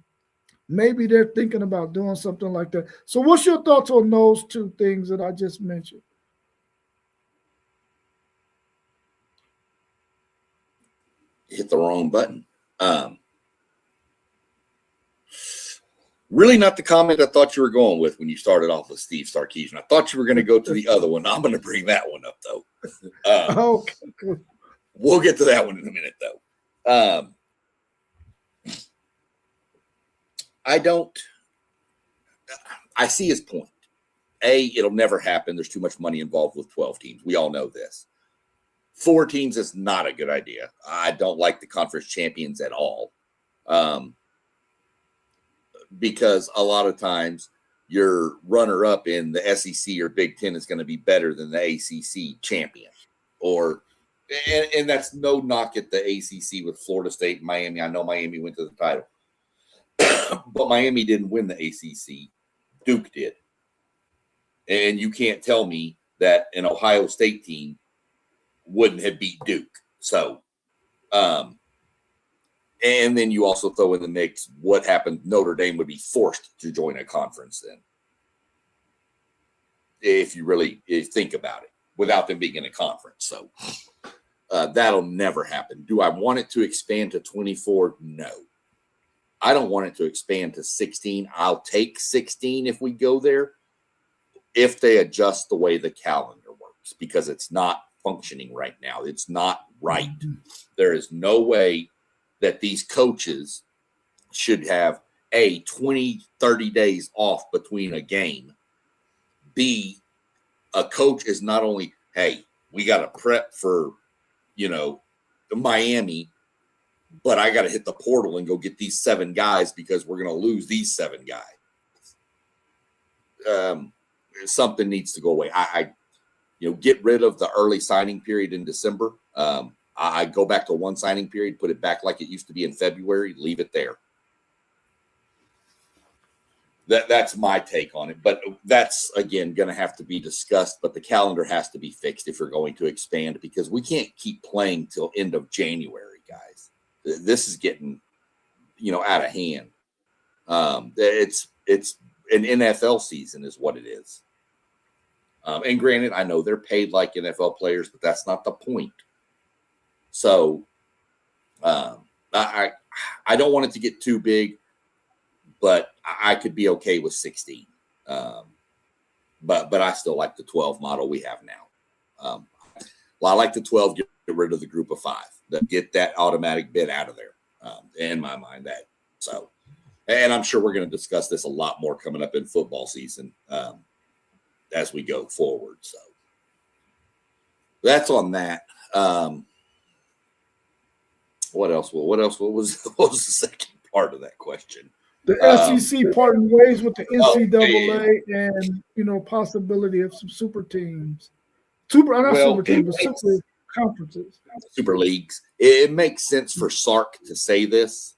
maybe they're thinking about doing something like that. So, what's your thoughts on those two things that I just mentioned? Hit the wrong button. Really not the comment I thought you were going with when you started off with Steve Sarkisian. I thought you were going to go to the other one. I'm going to bring that one up, though. Okay. We'll get to that one in a minute, though. I see his point. It'll never happen. There's too much money involved with 12 teams. We all know this. 4 teams is not a good idea. I don't like the conference champions at all. Because a lot of times your runner up in the SEC or Big Ten is going to be better than the ACC champion. And that's no knock at the ACC with Florida State and Miami. I know Miami went to the title, but Miami didn't win the ACC. Duke did. And you can't tell me that an Ohio State team wouldn't have beat Duke. So, and then you also throw in the mix what happened. Notre Dame would be forced to join a conference then, if you really think about it, without them being in a conference. So that'll never happen. Do I want it to expand to 24? No. I don't want it to expand to 16. I'll take 16 if we go there, if they adjust the way the calendar works, because it's not functioning right now. It's not right. There is no way that these coaches should have A, 20, 30 days off between a game. B, a coach is not only, hey, we got to prep for, Miami, but I got to hit the portal and go get these 7 guys because we're going to lose these 7 guys. Something needs to go away. I get rid of the early signing period in December. I go back to one signing period, put it back like it used to be in February, leave it there. That's my take on it. But that's, again, going to have to be discussed. But the calendar has to be fixed if you're going to expand, because we can't keep playing till end of January, guys. This is getting, out of hand. It's an NFL season is what it is. And granted, I know they're paid like NFL players, but that's not the point. So I don't want it to get too big, but I could be okay with 16. But I still like the 12 model we have now. I like the 12, get rid of the group of 5. Get that automatic bid out of there. In my mind, that. So, and I'm sure we're going to discuss this a lot more coming up in football season as we go forward. So that's on that. What else? What was the second part of that question? The SEC parting ways with the NCAA and possibility of some super teams. Super conferences. Super leagues. It makes sense for Sark to say this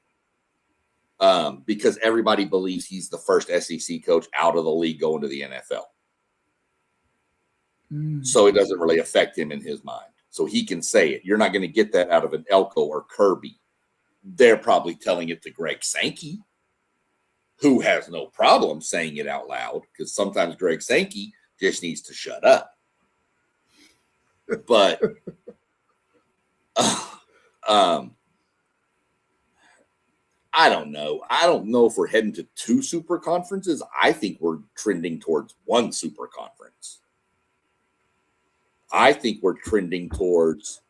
because everybody believes he's the first SEC coach out of the league going to the NFL. So it doesn't really affect him in his mind. So he can say it. You're not going to get that out of an Elko or Kirby. They're probably telling it to Greg Sankey, who has no problem saying it out loud, because sometimes Greg Sankey just needs to shut up. But I don't know. I don't know if we're heading to 2 super conferences. I think we're trending towards 1 super conference. I think we're trending towards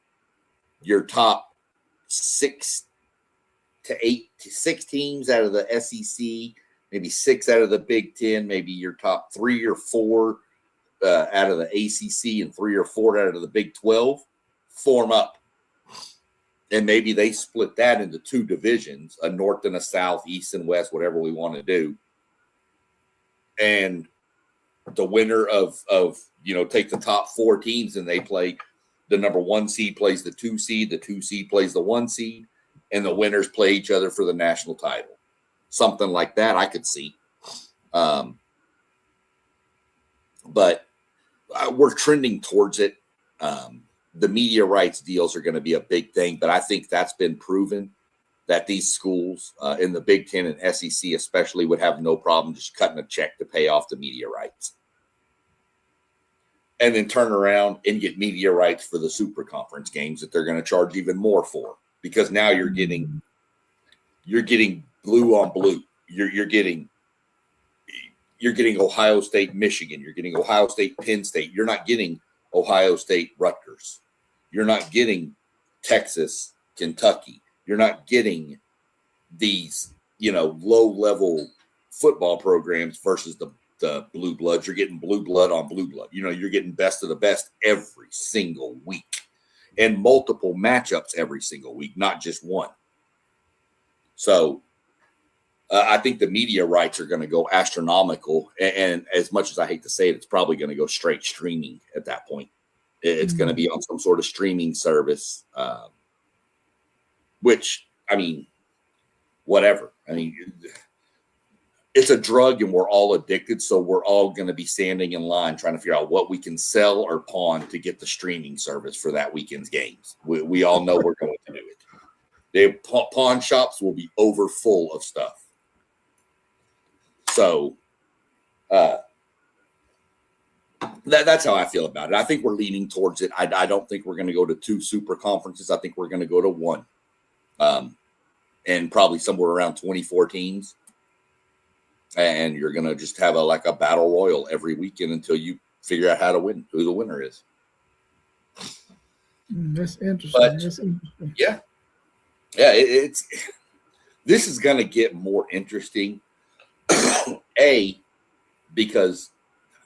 your top 6 to 8 to 6 teams out of the SEC, maybe 6 out of the Big Ten, maybe your top 3 or 4 out of the ACC and 3 or 4 out of the Big 12 form up. And maybe they split that into 2 divisions, a North and a South, East and West, whatever we want to do. And the winner of take the top 4 teams and they play the number 1 seed plays the 2 seed, the 2 seed plays the 1 seed, and the winners play each other for the national title. Something like that I could see. But we're trending towards it. The media rights deals are going to be a big thing, but I think that's been proven that these schools in the Big Ten and SEC especially would have no problem just cutting a check to pay off the media rights. And then turn around and get media rights for the super conference games that they're going to charge even more for, because now you're getting blue on blue. You're getting Ohio State, Michigan. You're getting Ohio State, Penn State. You're not getting Ohio State, Rutgers. You're not getting Texas, Kentucky. You're not getting these, low-level football programs versus the blue bloods. You're getting blue blood on blue blood. You're getting best of the best every single week and multiple matchups every single week, not just one. So I think the media rights are going to go astronomical. And as much as I hate to say it, it's probably going to go straight streaming at that point. It's going to be on some sort of streaming service, which, whatever. It's a drug and we're all addicted. So we're all going to be standing in line trying to figure out what we can sell or pawn to get the streaming service for that weekend's games. We all know we're going to do it. The pawn shops will be over full of stuff. So that's how I feel about it. I think we're leaning towards it. I don't think we're going to go to 2 super conferences. I think we're going to go to 1, and probably somewhere around 24 teams. And you're going to just have a battle royal every weekend until you figure out how to win, who the winner is. That's interesting. Yeah. This is going to get more interesting. Because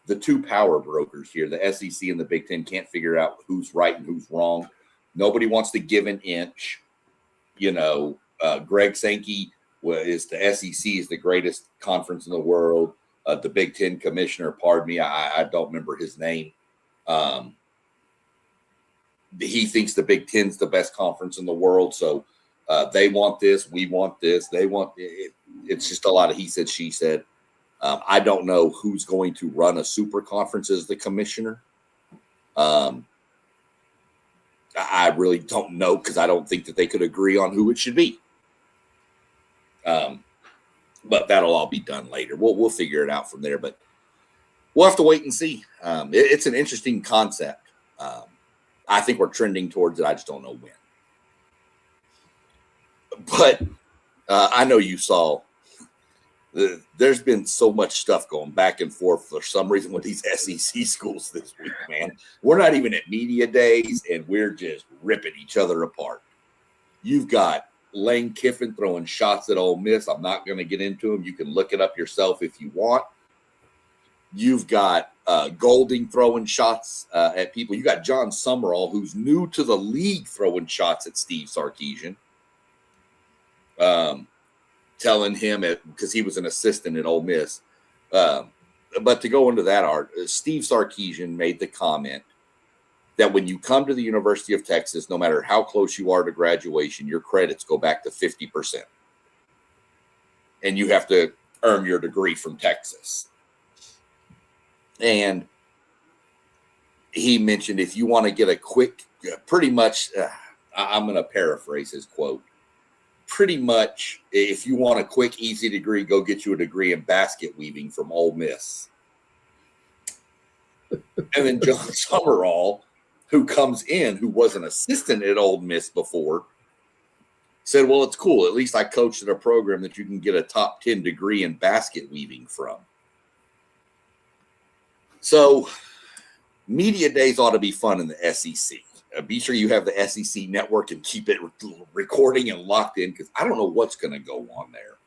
the 2 power brokers here, the SEC and the Big Ten, can't figure out who's right and who's wrong. Nobody wants to give an inch. Greg Sankey is the SEC is the greatest conference in the world. The Big Ten commissioner, pardon me, I don't remember his name. He thinks the Big Ten's the best conference in the world. So they want this, we want this, they want it. It's just a lot of he said, she said. I don't know who's going to run a super conference as the commissioner. I really don't know, because I don't think that they could agree on who it should be. But that'll all be done later. We'll figure it out from there, but we'll have to wait and see. It's an interesting concept. I think we're trending towards it. I just don't know when. But I know you saw there's been so much stuff going back and forth for some reason with these SEC schools this week, man. We're not even at media days, and we're just ripping each other apart. You've got Lane Kiffin throwing shots at Ole Miss. I'm not going to get into them. You can look it up yourself if you want. You've got Golding throwing shots at people. You got John Summerall, who's new to the league, throwing shots at Steve Sarkisian. Telling him because he was an assistant at Ole Miss. But to go into that art, Steve Sarkisian made the comment that when you come to the University of Texas, no matter how close you are to graduation, your credits go back to 50%. And you have to earn your degree from Texas. And he mentioned if you want to get a quick, pretty much, I'm going to paraphrase his quote. Pretty much, if you want a quick, easy degree, go get you a degree in basket weaving from Ole Miss. And then John Summerall, who comes in, who was an assistant at Ole Miss before, said, well, it's cool. At least I coached at a program that you can get a top 10 degree in basket weaving from. So media days ought to be fun in the SEC. Be sure you have the SEC network and keep it recording and locked in, because I don't know what's going to go on there.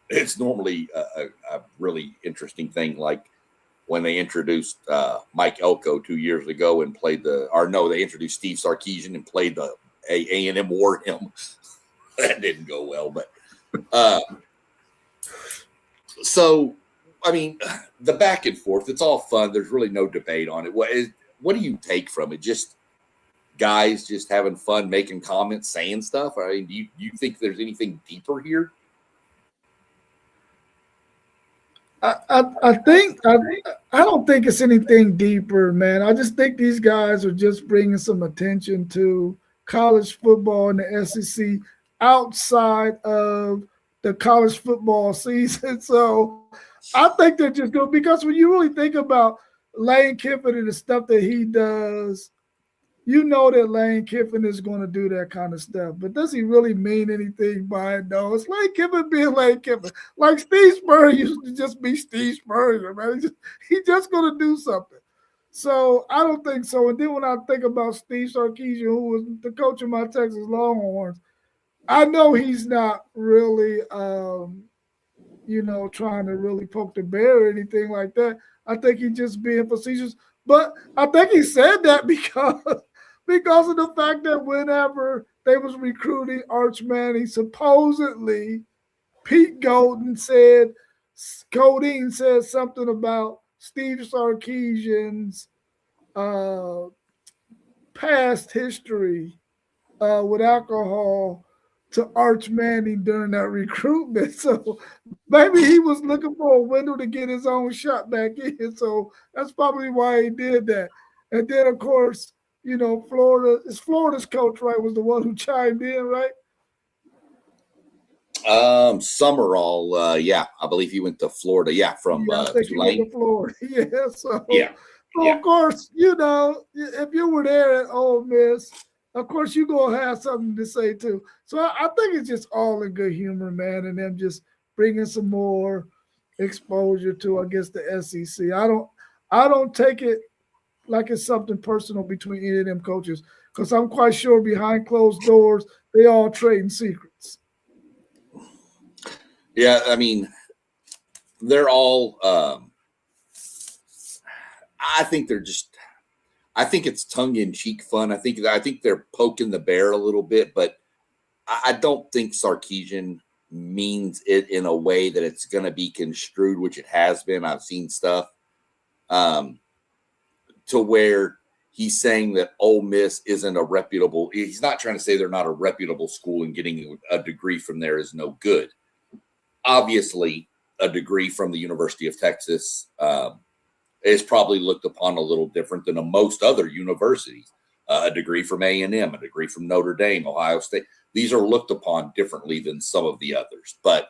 It's normally a really interesting thing. Like when they introduced Mike Elko 2 years ago and they introduced Steve Sarkisian and played the A&M War Hymn. That didn't go well, but so, I mean, the back and forth, it's all fun. There's really no debate on it. What do you take from it? Just guys just having fun, making comments, saying stuff? I mean, do you think there's anything deeper here? I don't think it's anything deeper, man. I just think these guys are just bringing some attention to college football and the SEC outside of the college football season. So I think they're just good because when you really think about Lane Kiffin and the stuff that he does, you know that Lane Kiffin is going to do that kind of stuff. But does he really mean anything by it? No, it's Lane Kiffin being Lane Kiffin. Like Steve Spurrier used to just be Steve Spurrier, man. He's just going to do something. So I don't think so. And then when I think about Steve Sarkisian, who was the coach of my Texas Longhorns, I know he's not really, trying to really poke the bear or anything like that. I think he's just being facetious. But I think he said that because of the fact that whenever they was recruiting Arch Manning, supposedly Pete Golding said something about Steve Sarkisian's past history with alcohol to Arch Manning during that recruitment. So maybe he was looking for a window to get his own shot back in. So that's probably why he did that. And then, of course, Florida's coach, right, was the one who chimed in, right? Summerall, yeah, I believe he went to Florida. Yeah, from Tulane. He went to Florida. Yeah, so of course, if you were there at Ole Miss, of course you're gonna have something to say too. So I think it's just all in good humor, man, and them just bringing some more exposure to, I guess, the SEC. I don't take it like it's something personal between any of them coaches, because I'm quite sure behind closed doors they all trading secrets. Yeah, I mean, they're all. I think it's tongue-in-cheek fun. I think they're poking the bear a little bit, but I don't think Sarkisian means it in a way that it's going to be construed, which it has been. I've seen stuff to where he's saying that Ole Miss isn't a reputable. He's not trying to say they're not a reputable school and getting a degree from there is no good. Obviously, a degree from the University of Texas is probably looked upon a little different than most other universities. A degree from A&M, a degree from Notre Dame, Ohio State. These are looked upon differently than some of the others. But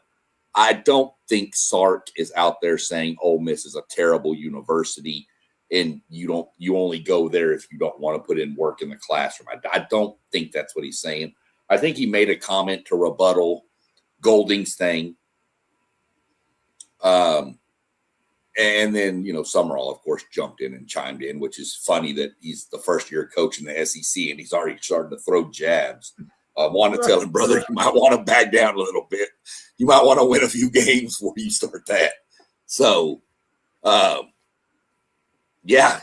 I don't think Sark is out there saying Ole Miss is a terrible university and you only go there if you don't want to put in work in the classroom. I don't think that's what he's saying. I think he made a comment to rebuttal Golding's thing. And then, Summerall, of course, jumped in and chimed in, which is funny that he's the first-year coach in the SEC and he's already starting to throw jabs. I want to tell him, brother, you might want to back down a little bit. You might want to win a few games before you start that. So, yeah,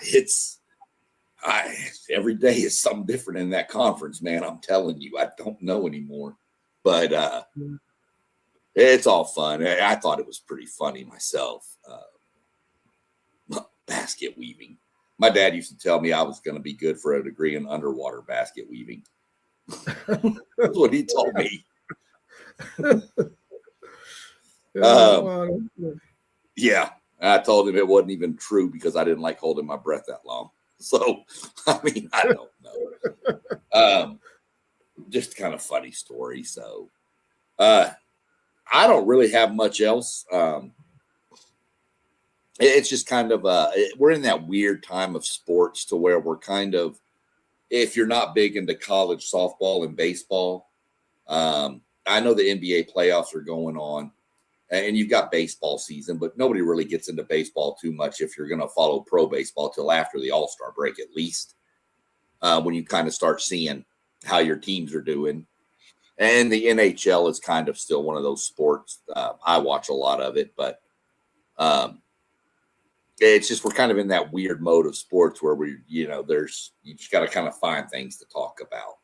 every day is something different in that conference, man. I'm telling you, I don't know anymore. But it's all fun. I thought it was pretty funny myself. Basket weaving. My dad used to tell me I was going to be good for a degree in underwater basket weaving. That's what he told me. Yeah, I told him it wasn't even true because I didn't like holding my breath that long. So, I mean, I don't know. Just kind of funny story. So, I don't really have much else. It's just kind of we're in that weird time of sports to where we're kind of, if you're not big into college softball and baseball, I know the NBA playoffs are going on and you've got baseball season, but nobody really gets into baseball too much if you're going to follow pro baseball till after the All-Star break, at least, when you kind of start seeing how your teams are doing. And the NHL is kind of still one of those sports. I watch a lot of it, but it's just we're kind of in that weird mode of sports where you just got to kind of find things to talk about.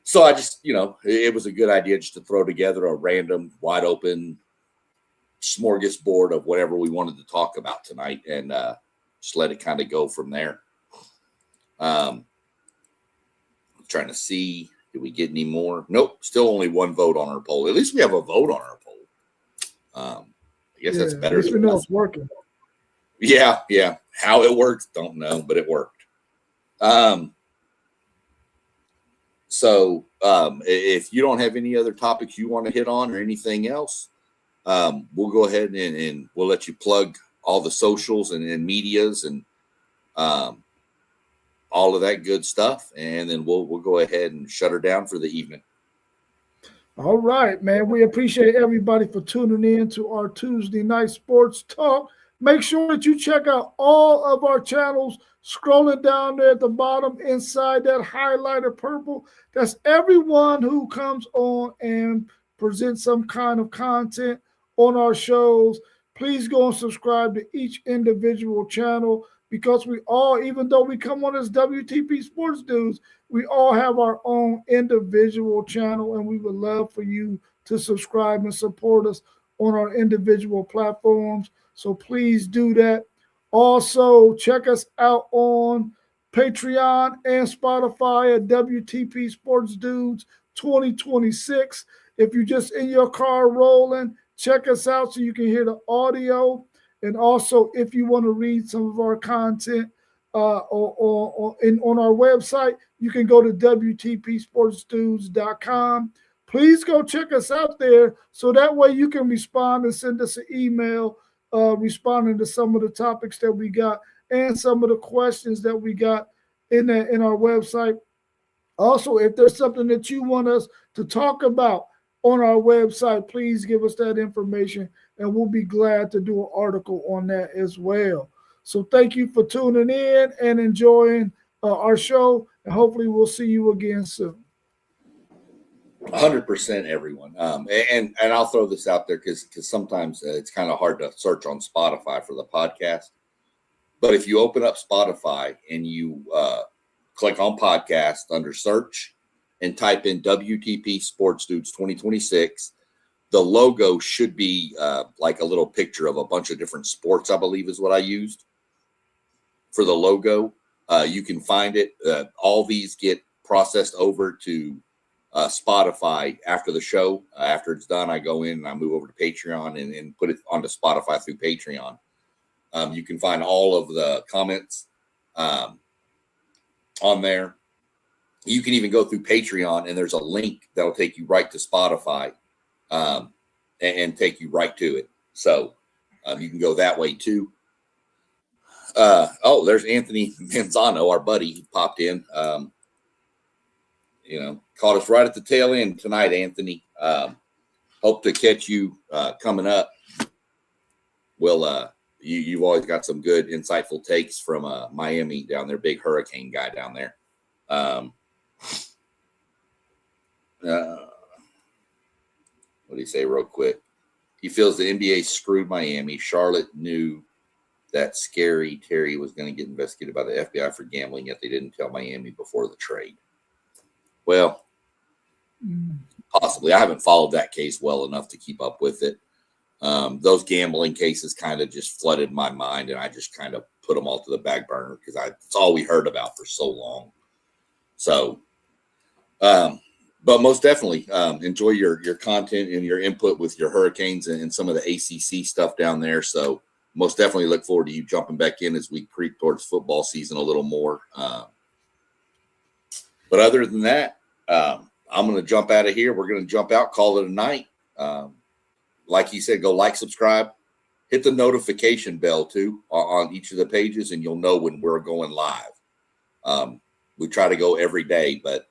So I just, it was a good idea just to throw together a random, wide open smorgasbord of whatever we wanted to talk about tonight, and just let it kind of go from there. I'm trying to see, did we get any more? Nope, still only one vote on our poll. At least we have a vote on our poll. I guess that's better. At least we know it's working. Yeah. How it works, don't know, but it worked. So if you don't have any other topics you want to hit on or anything else, we'll go ahead and we'll let you plug all the socials and medias and all of that good stuff, and then we'll go ahead and shut her down for the evening. All right, man. We appreciate everybody for tuning in to our Tuesday night sports talk. Make sure that you check out all of our channels. Scrolling down there at the bottom inside that highlighted purple, that's everyone who comes on and presents some kind of content on our shows. Please go and subscribe to each individual channel, because we all, even though we come on as WTP Sports Dudes, we all have our own individual channel, and we would love for you to subscribe and support us on our individual platforms. So please do that. Also, check us out on Patreon and Spotify at WTP Sports Dudes 2026. If you're just in your car rolling, check us out so you can hear the audio. And also, if you want to read some of our content on our website, you can go to WTPSportsDudes.com. Please go check us out there so that way you can respond and send us an email responding to some of the topics that we got and some of the questions that we got in our website. Also, if there's something that you want us to talk about on our website, please give us that information, and we'll be glad to do an article on that as well. So thank you for tuning in and enjoying our show, and hopefully we'll see you again soon. 100%, everyone. And I'll throw this out there because sometimes it's kind of hard to search on Spotify for the podcast. But if you open up Spotify and you click on podcast under search and type in WTP Sports Dudes 2026, the logo should be like a little picture of a bunch of different sports, I believe is what I used for the logo. You can find it. All these get processed over to Spotify after the show. After it's done, I go in and I move over to Patreon and put it onto Spotify through Patreon. You can find all of the comments on there. You can even go through Patreon and there's a link that'll take you right to Spotify and take you right to it. So you can go that way too. There's Anthony Manzano, our buddy, who popped in. Caught us right at the tail end tonight, Anthony. Hope to catch you coming up. Well, you've always got some good, insightful takes from Miami down there, big hurricane guy down there. What do you say real quick? He feels the NBA screwed Miami. Charlotte knew that Scary Terry was going to get investigated by the FBI for gambling, yet they didn't tell Miami before the trade. Well, possibly. I haven't followed that case well enough to keep up with it. Those gambling cases kind of just flooded my mind, and I just kind of put them all to the back burner because it's all we heard about for so long. So, but most definitely enjoy your content and your input with your Hurricanes and some of the ACC stuff down there. So most definitely look forward to you jumping back in as we creep towards football season a little more. But other than that, I'm going to jump out of here. We're going to jump out, call it a night. Like he said, go like, subscribe, hit the notification bell too on each of the pages, and you'll know when we're going live. We try to go every day, but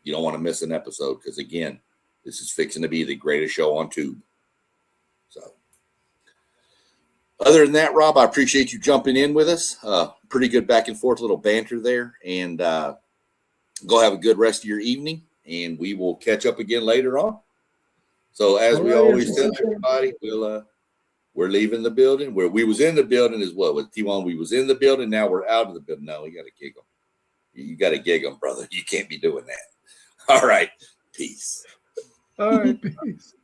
you don't want to miss an episode because, again, this is fixing to be the greatest show on Tube. So other than that, Rob, I appreciate you jumping in with us. Pretty good back and forth little banter there, and go have a good rest of your evening, and we will catch up again later on. So as we always tell everybody, we'll We're leaving the building. Where we was in the building is what with T1. We was in the building. Now we're out of the building. No, you got to gig them. You got to gig them, brother. You can't be doing that. All right. Peace. All right. Peace.